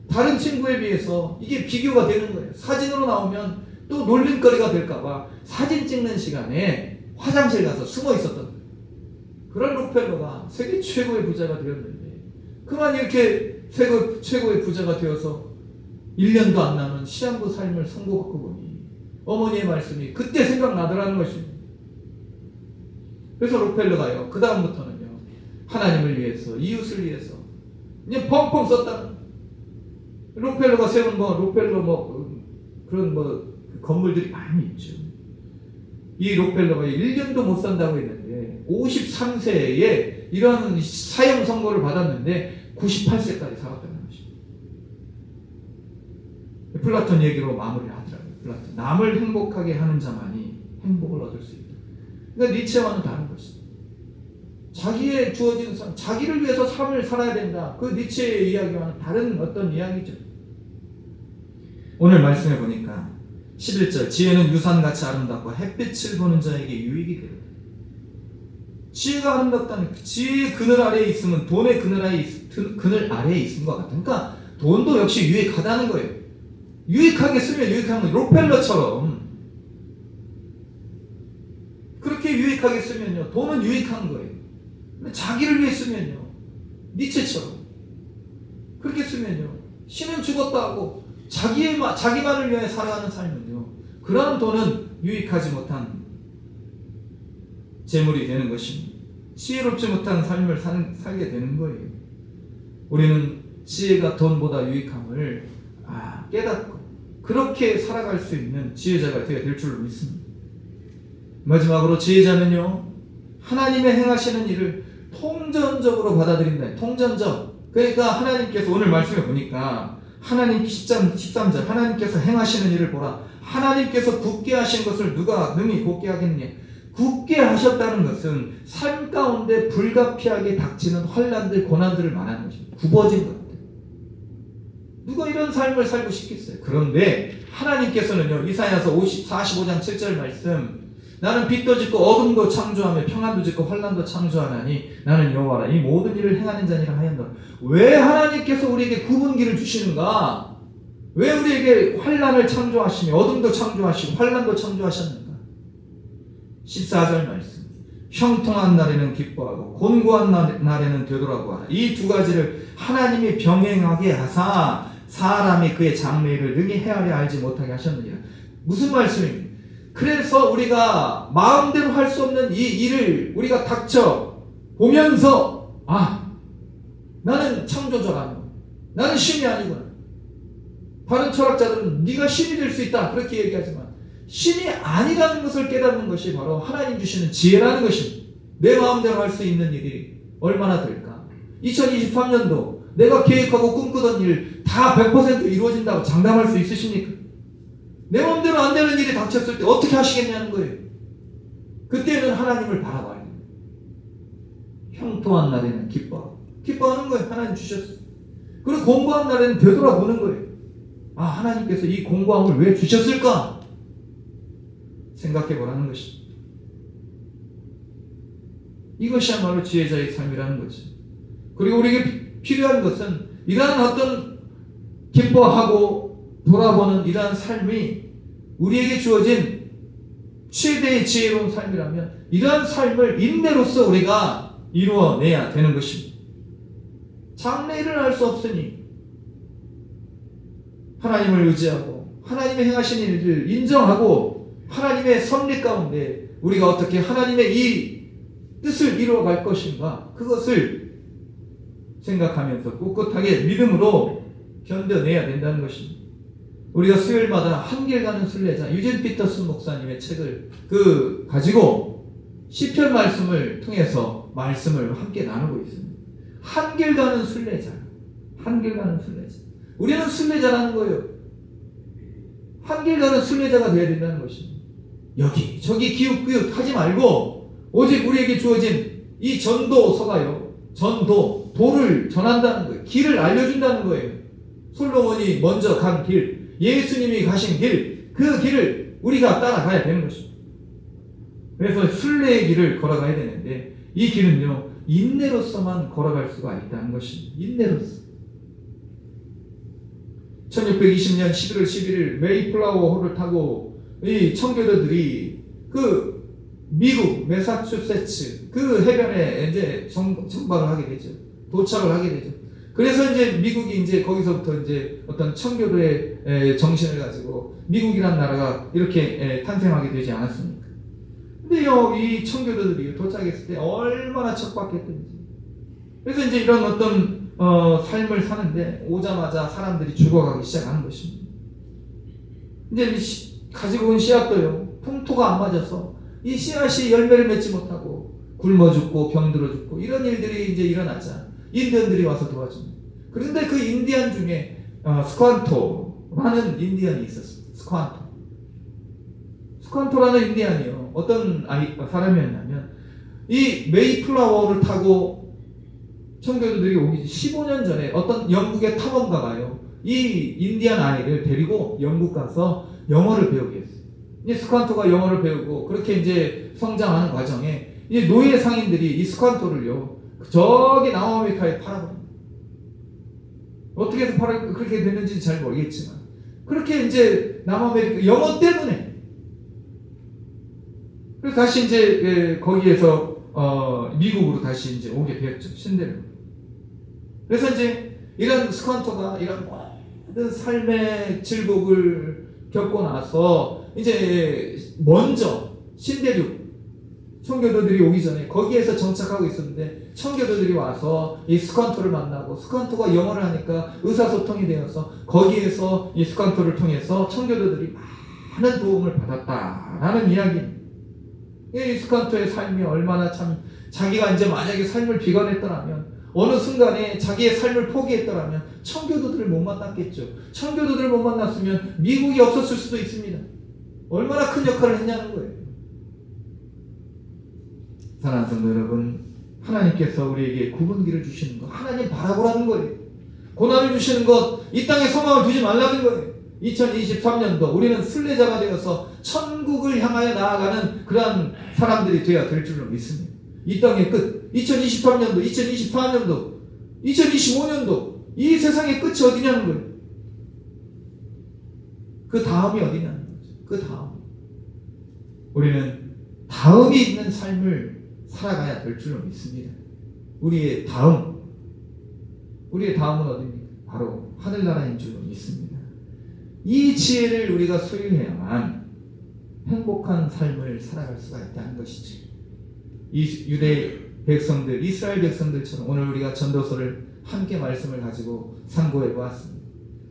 다른 친구에 비해서 이게 비교가 되는 거예요. 사진으로 나오면 또 놀림거리가 될까봐 사진 찍는 시간에 화장실 가서 숨어 있었던 거예요. 그런 록펠러가 세계 최고의 부자가 되었는데 그만 이렇게 세계 최고의 부자가 되어서 1년도 안 남은 시한부 삶을 선고받고 보니 어머니의 말씀이 그때 생각나더라는 것입니다. 그래서 록펠러가요 그 다음부터는요 하나님을 위해서 이웃을 위해서 그냥 펑펑 썼다는 거예요. 록펠러가 세운 록펠러 그런 건물들이 많이 있죠. 이 록펠러가 1년도 못 산다고 했는데 53세에 이런 사형 선고를 받았는데 98세까지 살았다는 것입니다. 플라톤 얘기로 마무리를 하더라고요. 플라톤. 남을 행복하게 하는 자만이 행복을 얻을 수 있다. 그러니까 니체와는 다른 것입니다. 자기의 주어진 삶, 자기를 위해서 삶을 살아야 된다. 그 니체의 이야기와는 다른 어떤 이야기죠. 오늘 말씀해 보니까 11절 지혜는 유산같이 아름답고 햇빛을 보는 자에게 유익이 되리라. 지혜가 아름답다는 지혜의 그늘 아래에 있으면 돈의 그늘 아래에 있는 것 같아. 그러니까 돈도 역시 유익하다는 거예요. 유익하게 쓰면 유익한 건 록펠러처럼 그렇게 유익하게 쓰면요 돈은 유익한 거예요. 근데 자기를 위해 쓰면요 니체처럼 그렇게 쓰면요 신은 죽었다 하고 자기만을 위해 살아가는 삶은요 그러한 돈은 유익하지 못한 재물이 되는 것입니다. 지혜롭지 못한 삶을 살게 되는 거예요. 우리는 지혜가 돈보다 유익함을 깨닫고 그렇게 살아갈 수 있는 지혜자가 되어야 될 줄로 믿습니다. 마지막으로 지혜자는요 하나님의 행하시는 일을 통전적으로 받아들인다. 통전적. 그러니까 하나님께서 오늘 말씀해 보니까 하나님 13절 하나님께서 행하시는 일을 보라. 하나님께서 굳게 하신 것을 누가 능히 굳게 하겠느냐. 굳게 하셨다는 것은 삶 가운데 불가피하게 닥치는 환난들 고난들을 말하는 것입니다. 굽어진 것들. 누가 이런 삶을 살고 싶겠어요. 그런데 하나님께서는요 이사야서 45장 7절 말씀 나는 빛도 짓고 어둠도 창조하며 평안도 짓고 환난도 창조하나니 나는 여호와라 이 모든 일을 행하는 자니라 하였노라. 왜 하나님께서 우리에게 굽은 길을 주시는가? 왜 우리에게 환난을 창조하시며 어둠도 창조하시고 환난도 창조하셨는가? 14절 말씀 형통한 날에는 기뻐하고 곤고한 날에는 되돌아보아라. 이 두 가지를 하나님이 병행하게 하사 사람이 그의 장래일을 능히 헤아려 알지 못하게 하셨느니라. 무슨 말씀입니까? 그래서 우리가 마음대로 할 수 없는 이 일을 우리가 닥쳐 보면서 나는 창조자가 아니고 나는 신이 아니구나. 다른 철학자들은 네가 신이 될 수 있다 그렇게 얘기하지만 신이 아니라는 것을 깨닫는 것이 바로 하나님 주시는 지혜라는 것입니다. 내 마음대로 할 수 있는 일이 얼마나 될까? 2023년도 내가 계획하고 꿈꾸던 일 다 100% 이루어진다고 장담할 수 있으십니까? 내 마음대로 안 되는 일이 닥쳤을 때 어떻게 하시겠냐는 거예요. 그때는 하나님을 바라봐야 돼요. 형통한 날에는 기뻐하는 거예요. 하나님 주셨어요. 그리고 공고한 날에는 되돌아보는 거예요. 아, 하나님께서 이 공고함을 왜 주셨을까? 생각해 보라는 것입니다. 이것이야말로 지혜자의 삶이라는 거죠. 그리고 우리에게 필요한 것은 이러한 어떤 기뻐하고 돌아보는 이러한 삶이 우리에게 주어진 최대의 지혜로운 삶이라면 이러한 삶을 인내로서 우리가 이루어내야 되는 것입니다. 장래일을 알 수 없으니 하나님을 의지하고 하나님의 행하신 일을 인정하고 하나님의 섭리 가운데 우리가 어떻게 하나님의 이 뜻을 이루어갈 것인가, 그것을 생각하면서 꿋꿋하게 믿음으로 견뎌내야 된다는 것입니다. 우리가 수요일마다 한길 가는 순례자 유진 피터슨 목사님의 책을 가지고 시편 말씀을 통해서 말씀을 함께 나누고 있습니다. 한길 가는 순례자, 한길 가는 순례자. 우리는 순례자라는 거예요. 한길 가는 순례자가 되어야 된다는 것입니다. 여기 저기 기웃기웃 하지 말고 오직 우리에게 주어진 이 전도서가요, 도를 전한다는 거예요. 길을 알려준다는 거예요. 솔로몬이 먼저 간 길, 예수님이 가신 길, 그 길을 우리가 따라가야 되는 것입니다. 그래서 순례의 길을 걸어가야 되는데 이 길은요, 인내로서만 걸어갈 수가 있다는 것입니다. 인내로서. 1620년 11월 11일 메이플라워호를 타고 이 청교도들이 미국 매사추세츠 해변에 이제 정박을 하게 되죠. 도착을 하게 되죠. 그래서 이제 미국이 이제 거기서부터 이제 어떤 청교도의 정신을 가지고 미국이란 나라가 이렇게 탄생하게 되지 않았습니까? 근데요, 이 청교도들이 도착했을 때 얼마나 척박했던지. 그래서 이제 이런 어떤 삶을 사는데 오자마자 사람들이 죽어가기 시작하는 것입니다. 이제 가지고 온 씨앗도요, 풍토가 안 맞아서 이 씨앗이 열매를 맺지 못하고 굶어 죽고 병들어 죽고 이런 일들이 이제 일어나자 인디언들이 와서 도와줍니다. 그런데 그 인디언 중에 스ኳ토라는 인디언이 있었습니다. 스ኳ토라는 인디언이요, 어떤 사람이었냐면 이 메이플라워를 타고 청교도들이 오기 15년 전에 어떤 영국의 탐험가가요, 이 인디언 아이를 데리고 영국 가서 영어를 배우게 했어요. 이 스ኳ토가 영어를 배우고 그렇게 이제 성장하는 과정에 이제 노예 상인들이 이 스ኳ토를요, 저기 남아메리카에 팔아버립니다. 어떻게 해서 그렇게 됐는지 잘 모르겠지만 그렇게 이제 남아메리카 영어 때문에. 그래서 다시 이제 거기에서 미국으로 다시 이제 오게 되었죠. 신대로. 그래서 이제 이런 스ኳ토가 이런 모든 삶의 질곡을 겪고 나서 이제 먼저 신대륙 청교도들이 오기 전에 거기에서 정착하고 있었는데 청교도들이 와서 이 스ኳ토를 만나고 스ኳ토가 영어를 하니까 의사소통이 되어서 거기에서 이 스ኳ토를 통해서 청교도들이 많은 도움을 받았다라는 이야기입니다. 이 스ኳ토의 삶이 얼마나 참, 자기가 이제 만약에 삶을 비관했더라면 어느 순간에 자기의 삶을 포기했더라면 청교도들을 못 만났겠죠. 청교도들을 못 만났으면 미국이 없었을 수도 있습니다. 얼마나 큰 역할을 했냐는 거예요. 사랑하는 성도 여러분, 하나님께서 우리에게 굽은 길을 주시는 것, 하나님 바라보라는 거예요. 고난을 주시는 것, 이 땅에 소망을 두지 말라는 거예요. 2023년도 우리는 순례자가 되어서 천국을 향하여 나아가는 그러한 사람들이 되어야 될 줄로 믿습니다. 이 땅의 끝, 2023년도, 2024년도, 2025년도 이 세상의 끝이 어디냐는 거예요. 그 다음이 어디냐는 거죠. 그 다음. 우리는 다음이 있는 삶을 살아가야 될 줄로 믿습니다. 우리의 다음은 어디입니까? 바로 하늘나라인 줄로 믿습니다. 이 지혜를 우리가 소유해야만 행복한 삶을 살아갈 수가 있다는 것이죠. 이 유대 백성들, 이스라엘 백성들처럼 오늘 우리가 전도서를 함께 말씀을 가지고 상고해 보았습니다.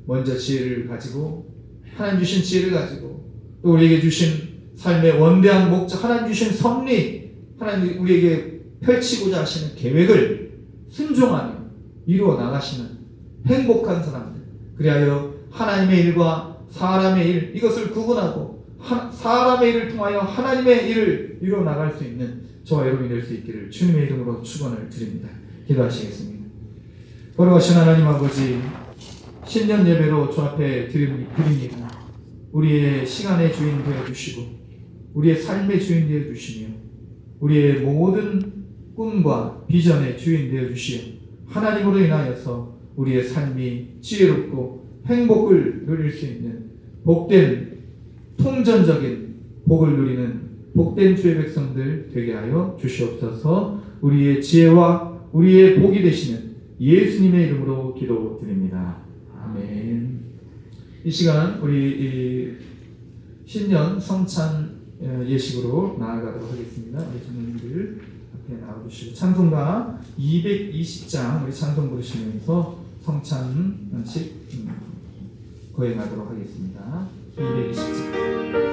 먼저 지혜를 가지고, 하나님 주신 지혜를 가지고 또 우리에게 주신 삶의 원대한 목적, 하나님 주신 섭리, 하나님 우리에게 펼치고자 하시는 계획을 순종하며 이루어 나가시는 행복한 사람들, 그리하여 하나님의 일과 사람의 일, 이것을 구분하고 사람의 일을 통하여 하나님의 일을 이루어 나갈 수 있는 저와 여러분이 될 수 있기를 주님의 이름으로 축원을 드립니다. 기도하시겠습니다. 거룩하신 하나님 아버지, 신년 예배로 주 앞에 드립니다. 우리의 시간의 주인 되어주시고 우리의 삶의 주인 되어주시며 우리의 모든 꿈과 비전의 주인 되어주시어 하나님으로 인하여서 우리의 삶이 지혜롭고 행복을 누릴 수 있는 복된 통전적인 복을 누리는 복된 주의 백성들 되게 하여 주시옵소서. 우리의 지혜와 우리의 복이 되시는 예수님의 이름으로 기도드립니다. 아멘. 이 시간 우리 신년 성찬 예식으로 나아가도록 하겠습니다. 우리 주님들 앞에 나와주시고 찬송가 220장 우리 찬송 부르시면서 성찬식 거행하도록 하겠습니다. 220장.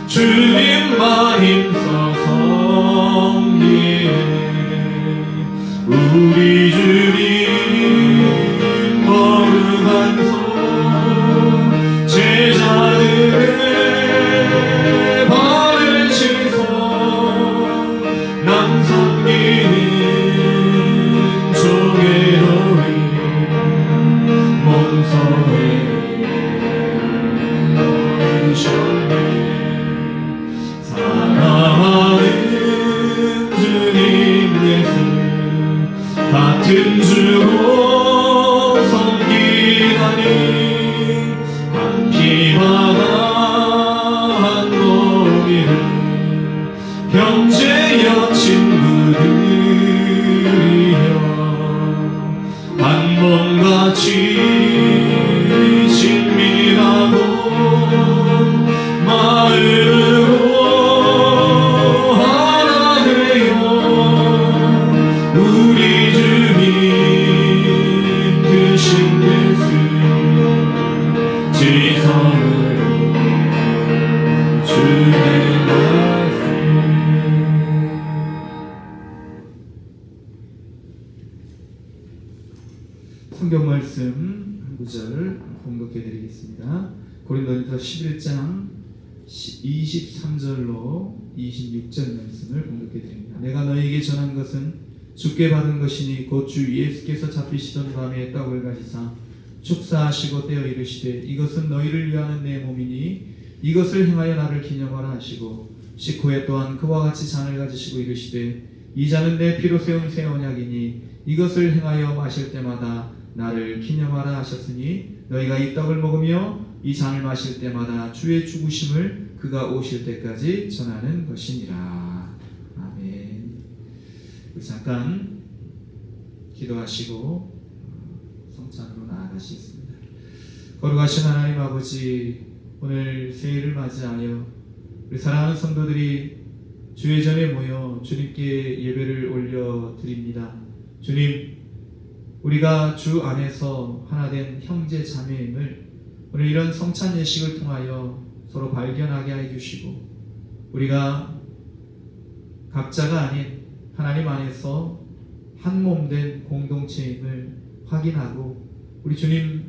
주님만 힘써 섬기네. 우리 주님 거룩한 손 제자들의 발을 치소. 남 섬기는 종의 너희 몸성에 오셨네. 사랑하는 주님 예수 같은 주로 섬기다니 한 피마다 한 몸이는 형제여 친구들이여 한 몸같이 친밀하고 마음으로 하나 되어 우리 주님 크신 예수 지성으로 주의 말씀. 성경 말씀 한 구절 공독해 드리겠습니다. 고린도전서 11장 23절로 26절 말씀을 공독해 드립니다. 내가 너에게 전한 것은 주께 받은 것이니 곧 주 예수께서 잡히시던 밤에 떡을 가지사 축사하시고 떼어 이르시되 이것은 너희를 위하는 내 몸이니 이것을 행하여 나를 기념하라 하시고 식후에 또한 그와 같이 잔을 가지시고 이르시되 이 잔은 내 피로 세운 새 언약이니 이것을 행하여 마실 때마다 나를 기념하라 하셨으니 너희가 이 떡을 먹으며 이 잔을 마실 때마다 주의 죽으심을 그가 오실 때까지 전하는 것이니라. 아멘. 우리 잠깐 기도하시고 성찬으로 나아가시겠습니다. 거룩하신 하나님 아버지, 오늘 새해를 맞이하여 우리 사랑하는 성도들이 주의 전에 모여 주님께 예배를 올려드립니다. 주님, 우리가 주 안에서 하나된 형제 자매임을 오늘 이런 성찬 예식을 통하여 서로 발견하게 해주시고 우리가 각자가 아닌 하나님 안에서 한 몸 된 공동체임을 확인하고 우리 주님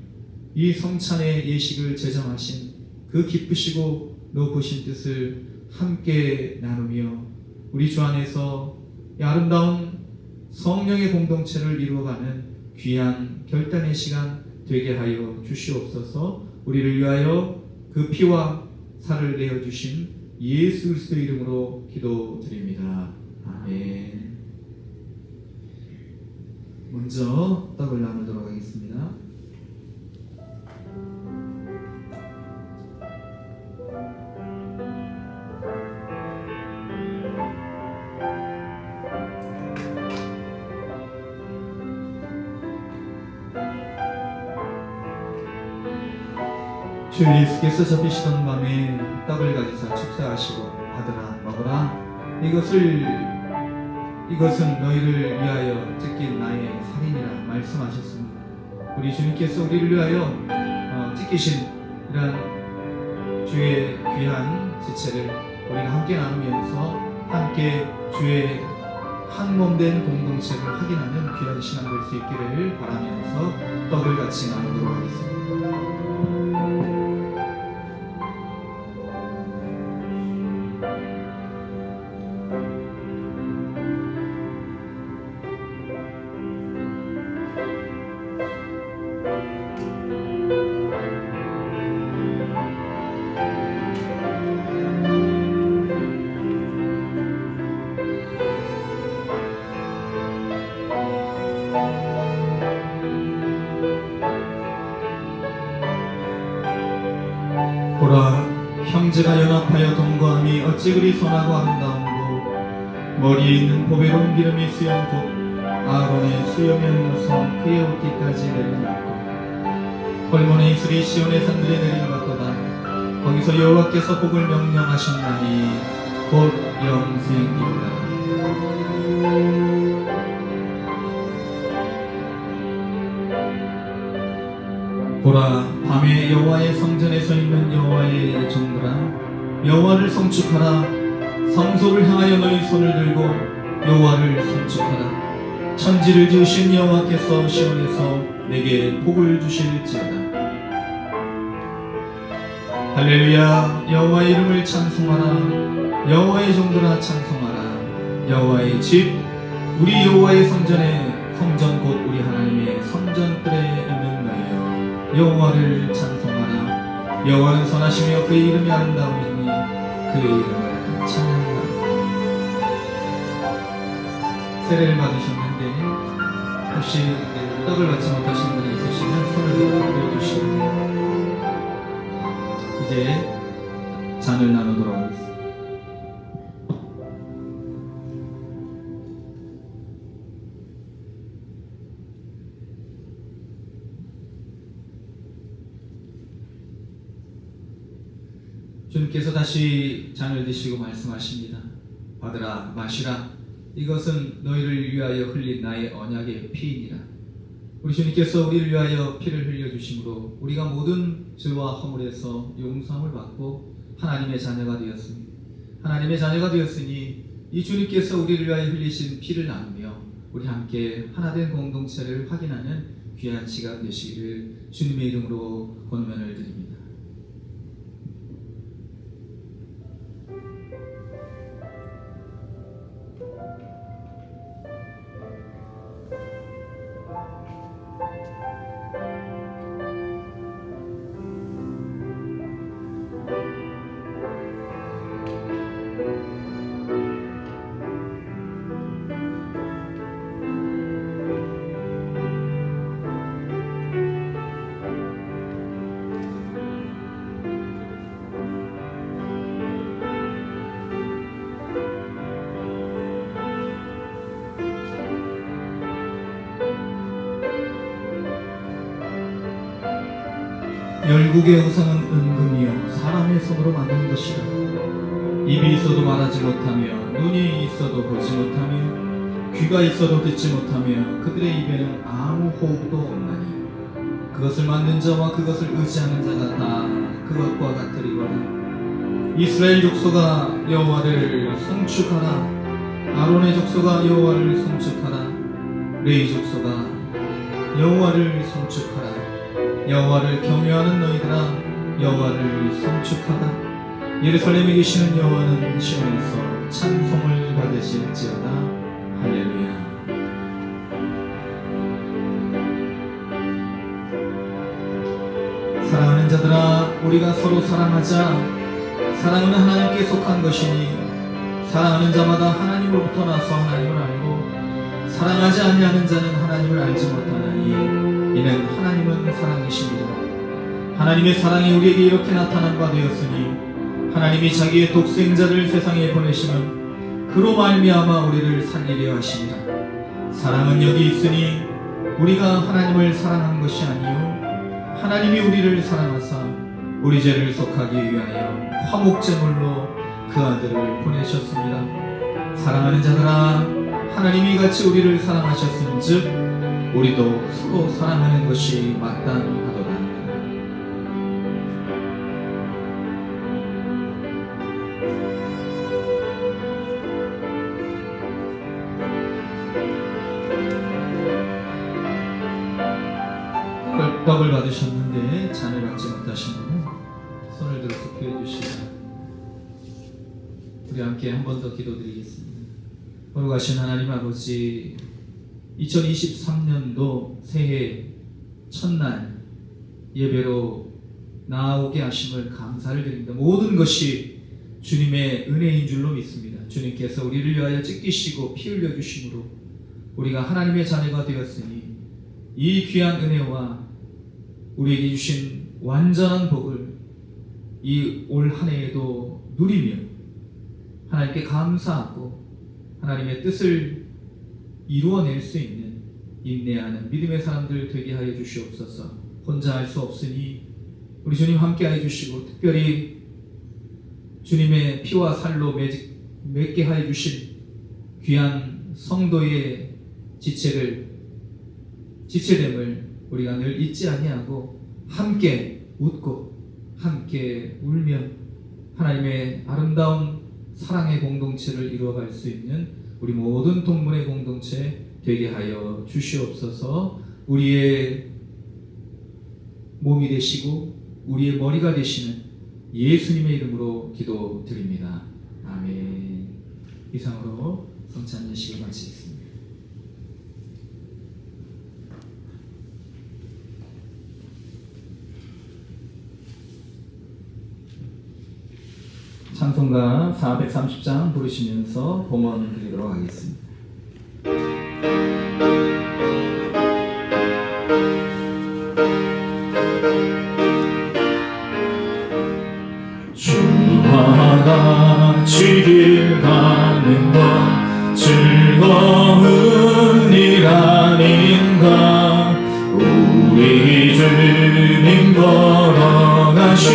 이 성찬의 예식을 제정하신 그 기쁘시고 높으신 뜻을 함께 나누며 우리 주 안에서 이 아름다운 성령의 공동체를 이루어가는 귀한 결단의 시간 되게 하여 주시옵소서. 우리를 위하여 그 피와 살을 내어주신 예수 그리스도 이름으로 기도드립니다. 아멘. 먼저 떡을 나누도록 하겠습니다. 주 예수께서 잡히시던 밤에 떡을 가지사 축사하시고 아들아 먹어라 이것은 너희를 위하여 찢긴 나의 살이니라 말씀하셨습니다. 우리 주님께서 우리를 위하여 찢기신 이런 주의 귀한 지체를 우리가 함께 나누면서 함께 주의 한 몸 된 공동체를 확인하는 귀한 시간 될 수 있기를 바라면서 떡을 같이 나누도록 하겠습니다. 보라, 형제가 연합하여 동거함이 어찌 그리 선하고 아름다운고 머리에 있는 보배로운 기름이 수염 곧 아론의 수염에 흘러서 그의 옷깃까지 내려놓고 헐몬의 이슬이 시온의 산들에 내려놓았도다. 거기서 여호와께서 복을 명령하셨나니 곧 영생이로다. 보라, 밤에 여호와의 성전에 서 있는 여호와의 종들아, 여호와를 성축하라. 성소를 향하여 너희 손을 들고 여호와를 성축하라. 천지를 지으신 여호와께서 시온에서 내게 복을 주실지어다. 할렐루야. 여호와의 이름을 찬송하라. 여호와의 종들아 찬송하라. 여호와의 집, 우리 여호와의 성전 곧 우리 하나님의 성전뜰에 있는 너희여, 여호와를 찬송하라. 여호와는 선하시며 그의 이름이 아름다우니 그의 이름을 찬양하라. 세례를 받으셨는데 혹시 떡을 받지 못하신 분이 있으시면 손을 들어주시고 이제 잔을 나누도록 하겠습니다. 주님께서 다시 잔을 드시고 말씀하십니다. 아들아 마시라. 이것은 너희를 위하여 흘린 나의 언약의 피이니라. 우리 주님께서 우리를 위하여 피를 흘려주심으로 우리가 모든 죄와 허물에서 용서함을 받고 하나님의 자녀가 되었습니다. 하나님의 자녀가 되었으니 이 주님께서 우리를 위하여 흘리신 피를 나누며 우리 함께 하나된 공동체를 확인하는 귀한 시간 되시기를 주님의 이름으로 권면을 드립니다. 열국의 우상은 은금이요 사람의 손으로 만든 것이라. 입이 있어도 말하지 못하며 눈이 있어도 보지 못하며 귀가 있어도 듣지 못하며 그들의 입에는 아무 호흡도 없나니 그것을 만든 자와 그것을 의지하는 자가 다 그것과 같으리거라. 이스라엘 족속아 여호와를 성축하라. 아론의 족속아 여호와를 송축하라. 레위 족속아 여호와를 송축하라. 여호와를 경외하는 너희들아 여호와를 송축하라. 예루살렘에 계시는 여호와는 시온에서 찬송을 받으실지어다. 할렐루야. 사랑하는 자들아, 우리가 서로 사랑하자. 사랑은 하나님께 속한 것이니 사랑하는 자마다 하나님으로부터 나서 하나님을 알고 사랑하지 아니하는 자는 하나님을 알지 못하나니 이는 하나님은 사랑이십니다. 하나님의 사랑이 우리에게 이렇게 나타난 바 되었으니 하나님이 자기의 독생자를 세상에 보내시면 그로 말미암아 우리를 살리려 하십니다. 사랑은 여기 있으니 우리가 하나님을 사랑한 것이 아니요 하나님이 우리를 사랑하사 우리 죄를 속하기 위하여 화목제물로 그 아들을 보내셨습니다. 사랑하는 자들아, 하나님이 같이 우리를 사랑하셨은즉 우리도 서로 사랑하는 것이 마땅하도다. 떡을 받으셨는데 잔을 받지 못하신 분은 손을 들어서 기도해 주시다. 우리 함께 한 번 더 기도드리겠습니다. 거룩하신 하나님 아버지, 2023년도 새해 첫날 예배로 나오게 하심을 감사를 드립니다. 모든 것이 주님의 은혜인 줄로 믿습니다. 주님께서 우리를 위하여 찢기시고 피 흘려 주심으로 우리가 하나님의 자녀가 되었으니 이 귀한 은혜와 우리에게 주신 완전한 복을 이 올 한 해에도 누리며 하나님께 감사하고 하나님의 뜻을 이루어낼 수 있는 인내하는 믿음의 사람들 되게 하여 주시옵소서. 혼자 할 수 없으니 우리 주님 함께 하여 주시고 특별히 주님의 피와 살로 맺게 하여 주신 귀한 성도의 지체됨을 우리가 늘 잊지 아니하고 함께 웃고 함께 울며 하나님의 아름다운 사랑의 공동체를 이루어갈 수 있는 우리 모든 동문의 공동체 되게 하여 주시옵소서. 우리의 몸이 되시고 우리의 머리가 되시는 예수님의 이름으로 기도드립니다. 아멘. 이상으로 성찬 예식을 마치겠습니다. 찬송가 430장 부르시면서 봉헌 드리도록 하겠습니다. 주와 같이 길 가는 것 즐거운 일 아닌가. 우리 주님 걸어가신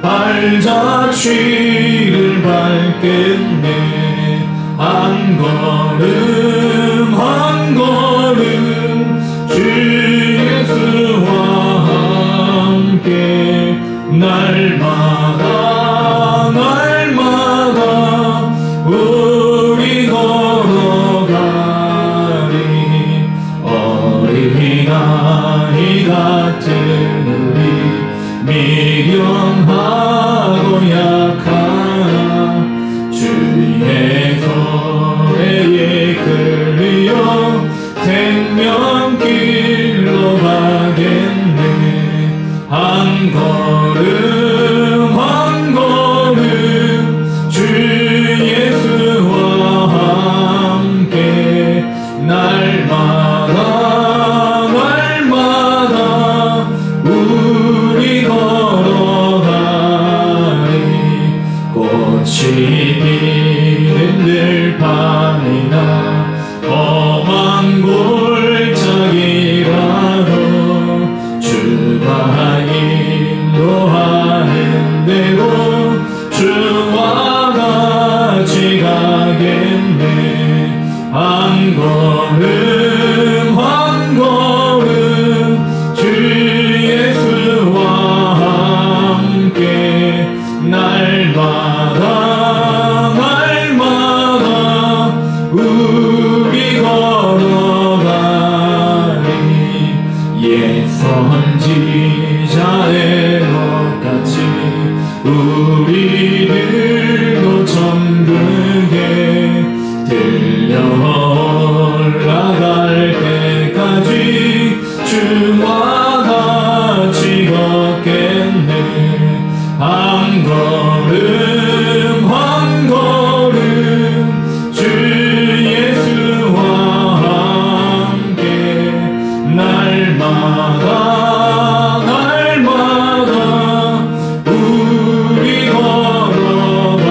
발자취를 밟겠네. 한 걸음 한 걸음 주 예수와 함께 날마다 우리 걸어가리. 어린아이 같은 우리 미련하고 약한 주의 손에 이끌려 생명길로 가겠네. 한 걸음 한 걸음 주 예수와 함께 날마다 우리 걸어가리. 꽃이 피는 들판이나 험한 골짜기라도 주가 인도하네. 선지자의 것같이 우리들도 천국에 들려 올라갈 때까지 주와 같이 걷겠네. 한 걸음 한 걸음 주 예수와 함께 날마다 날마다 우리 걸어가.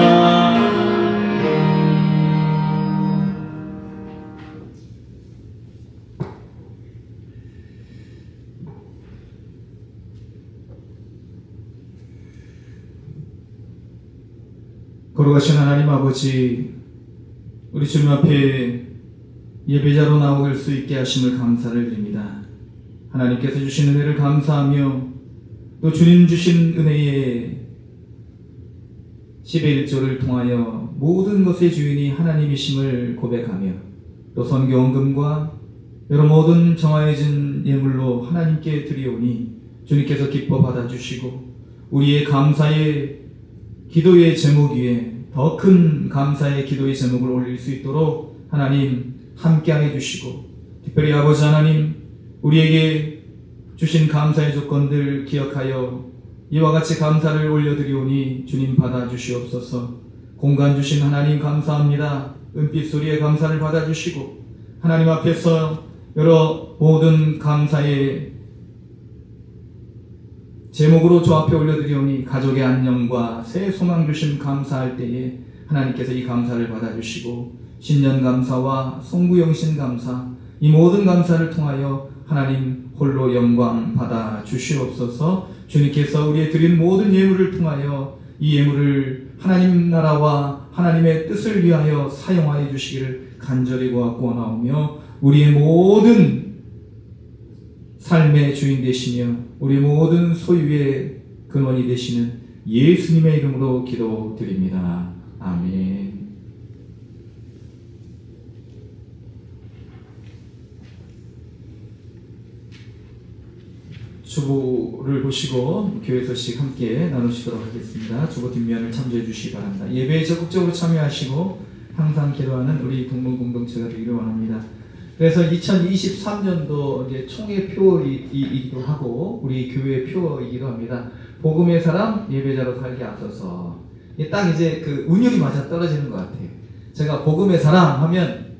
거룩하신 하나님 아버지, 우리 주님 앞에 예배자로 나올 수 있게 하심을 감사를 드립니다. 하나님께서 주신 은혜를 감사하며 또 주님 주신 은혜의 11조를 통하여 모든 것의 주인이 하나님이심을 고백하며 또 선교 헌금과 여러 모든 정하여진 예물로 하나님께 드리오니 주님께서 기뻐 받아주시고 우리의 감사의 기도의 제목 위에 더 큰 감사의 기도의 제목을 올릴 수 있도록 하나님 함께하게 주시고, 특별히 아버지 하나님, 우리에게 주신 감사의 조건들 기억하여 이와 같이 감사를 올려드리오니 주님 받아주시옵소서. 공간 주신 하나님 감사합니다. 은빛 소리에 감사를 받아주시고 하나님 앞에서 여러 모든 감사의 제목으로 주 앞에 올려드리오니 가족의 안녕과 새 소망 주심 감사할 때에 하나님께서 이 감사를 받아주시고 신년 감사와 송구영신 감사, 이 모든 감사를 통하여 하나님 홀로 영광 받아 주시옵소서. 주님께서 우리의 드린 모든 예물을 통하여 이 예물을 하나님 나라와 하나님의 뜻을 위하여 사용하여 주시기를 간절히 구원하오며 우리의 모든 삶의 주인 되시며 우리 모든 소유의 근원이 되시는 예수님의 이름으로 기도드립니다. 아멘. 주보를 보시고 교회 소식 함께 나누시도록 하겠습니다. 주보 뒷면을 참조해 주시기 바랍니다. 예배에 적극적으로 참여하시고 항상 기도하는 우리 동문 공동체가 되기를 원합니다. 그래서 2023년도 이제 총회 표이기도 하고 우리 교회 표이기도 합니다. 복음의 사람 예배자로 살게 앞서서 딱 이제 그 운율이 맞아 떨어지는 것 같아요. 제가 복음의 사람 하면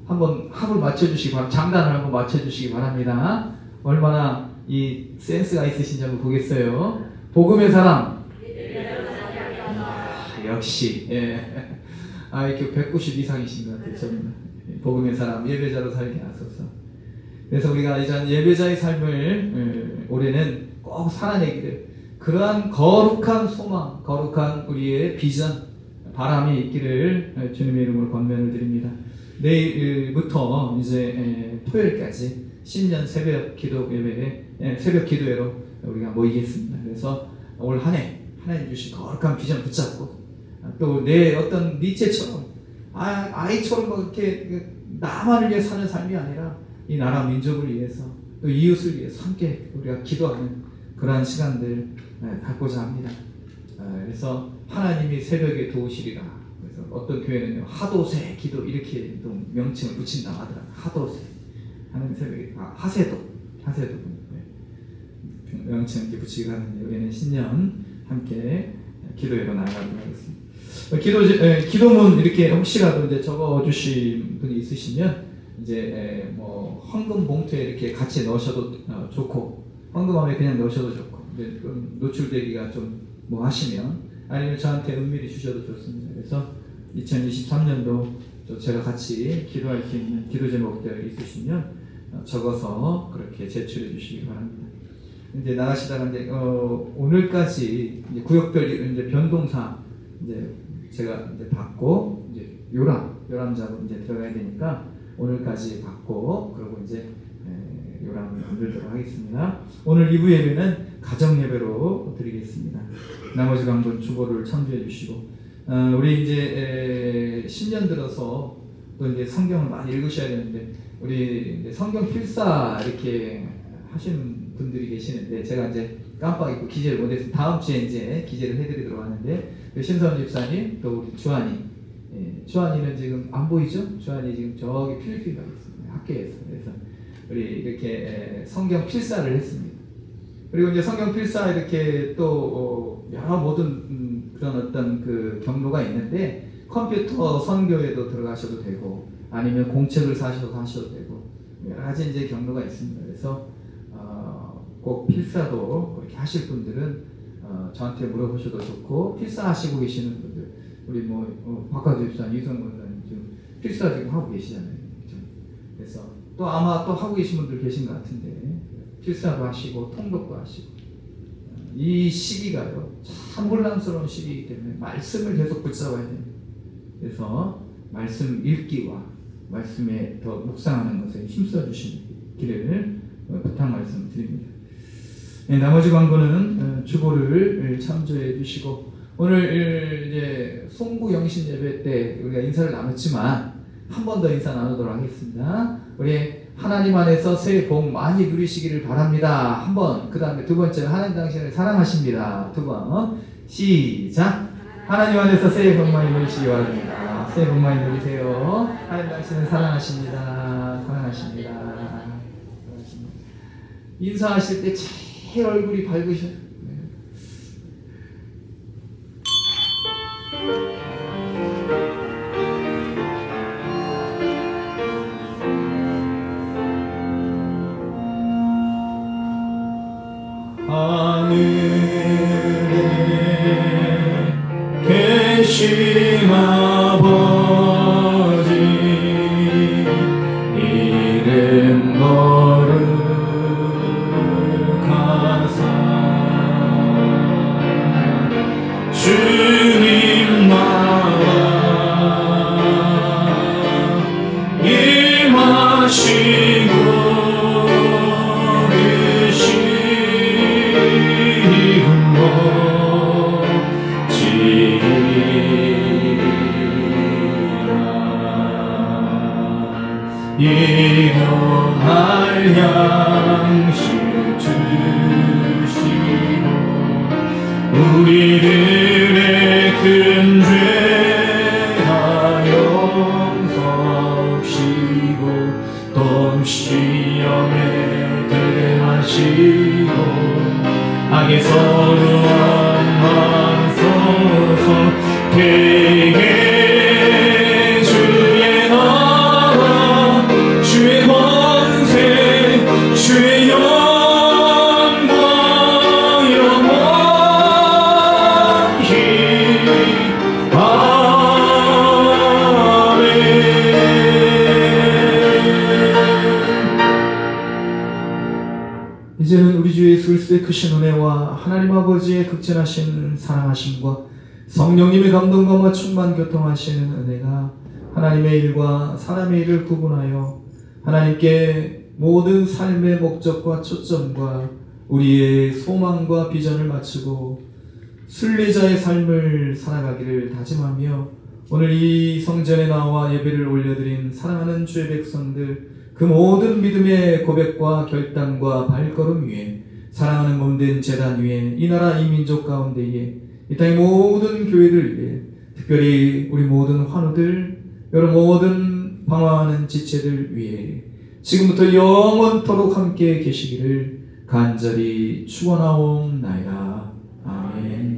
한번 합을 맞춰주시기 바랍니다. 장단을 한번 맞춰주시기 바랍니다. 얼마나 이 센스가 있으신지 한번 보겠어요. 복음의 사람. 역시 이렇게 190 이상이신 것 같아요. 저는. 복음의 사람, 예배자로 살게 하소서. 그래서 우리가 이제 예배자의 삶을 올해는 꼭 살아내기를, 그러한 거룩한 소망, 거룩한 우리의 비전, 바람이 있기를 주님의 이름으로 권면을 드립니다. 내일부터 이제 토요일까지 신년 새벽 기도 예배에 새벽 기도회로 우리가 모이겠습니다. 그래서 올 한 해 하나님 주신 거룩한 비전 붙잡고 또 내 어떤 니체처럼 아이처럼 뭐 이렇게 나만을 위해 사는 삶이 아니라 이 나라 민족을 위해서 또 이웃을 위해서 함께 우리가 기도하는 그러한 시간들 갖고자 합니다. 그래서 하나님이 새벽에 도우시리라. 그래서 어떤 교회는요 하도새 기도 이렇게 또 명칭을 붙인다 하더라고요. 하도새 하나님 새벽에 하세도 명칭 이렇게 붙이기로 하는데 우리는 신년 함께 기도회로 나아가도록 하겠습니다. 기도문 이렇게 혹시라도 이제 적어주신 분이 있으시면 이제 뭐 헌금 봉투에 이렇게 같이 넣으셔도 좋고 헌금함에 그냥 넣으셔도 좋고 이제 좀 노출되기가 좀 뭐 하시면 아니면 저한테 은밀히 주셔도 좋습니다. 그래서 2023년도 제가 같이 기도할 수 있는 기도 제목들 있으시면 적어서 그렇게 제출해 주시기 바랍니다. 이제 나가시다가 이제 오늘까지 이제 구역별 이제 변동사 이제 제가 이제 받고 이제 요람 작업 이제 들어가야 되니까 오늘까지 받고 그리고 이제 요람을 만들도록 하겠습니다. 오늘 2부 예배는 가정 예배로 드리겠습니다. 나머지 강도 주보를 참조해 주시고 우리 이제 신년 들어서 또 이제 성경을 많이 읽으셔야 되는데 우리 이제 성경 필사 이렇게 하시는 분들이 계시는데 제가 이제 깜빡 잊고 기재를 못해서 다음 주에 이제 기재를 해드리도록 하는데 신선 집사님 또 우리 주한이 주한이는 지금 안 보이죠? 주한이 지금 저기 필리핀 가 있습니다. 학교에서. 그래서 우리 이렇게 성경 필사를 했습니다. 그리고 이제 성경 필사 이렇게 또 여러 모든 그런 어떤 그 경로가 있는데 컴퓨터 선교에도 들어가셔도 되고 아니면 공책을 사셔도 하셔도 되고 여러 가지 이제 경로가 있습니다. 그래서 꼭 필사도 이렇게 하실 분들은 저한테 물어보셔도 좋고 필사하시고 계시는 분들 우리 뭐 박하주 집사, 이성근 집사님 지금 필사 지금 하고 계시잖아요. 그렇죠? 그래서 또 아마 또 하고 계신 분들 계신 것 같은데 필사도 하시고 통독도 하시고 이 시기가요 참 혼란스러운 시기이기 때문에 말씀을 계속 붙잡아야 됩니다. 그래서 말씀 읽기와 말씀에 더 묵상하는 것에 힘써 주시기를 부탁 말씀드립니다. 네, 나머지 광고는 주보를 참조해 주시고 오늘 이제 송구 영신 예배 때 우리가 인사를 나눴지만 한 번 더 인사 나누도록 하겠습니다. 우리 하나님 안에서 새해 복 많이 누리시기를 바랍니다. 한 번, 그 다음에 두 번째는 하나님 당신을 사랑하십니다. 두 번, 시작. 하나님 안에서 새해 복 많이 누리시기 바랍니다. 새해 복 많이 누리세요. 하나님 당신을 사랑하십니다. 사랑하십니다. 인사하실 때 제일 얼굴이 밝으셔요. 하늘에 계신 아버지 이름 거룩하사 주님 나라 임하시고 일용할 양식 주시고 우리들의 큰 죄 다 용서하시고 또 시험에 들게 하시고 악에서 구원하소서. 되게 주의 나라 주의 권세 주의 영광 영원히 아멘. 이제는 우리 주 예수 그리스도의 크신 은혜와 하나님 아버지의 극진하신 사랑하심과 성령님의 감동과 충만 교통하시는 은혜가 하나님의 일과 사람의 일을 구분하여 하나님께 모든 삶의 목적과 초점과 우리의 소망과 비전을 맞추고 순례자의 삶을 살아가기를 다짐하며 오늘 이 성전에 나와 예배를 올려드린 사랑하는 주의 백성들 그 모든 믿음의 고백과 결단과 발걸음 위에 사랑하는 몸된 제단 위에 이 나라 이 민족 가운데에 이 땅의 모든 교회들 위해 특별히 우리 모든 환우들 여러 모든 방황하는 지체들 위해 지금부터 영원토록 함께 계시기를 간절히 축원하옵나이다. 아멘.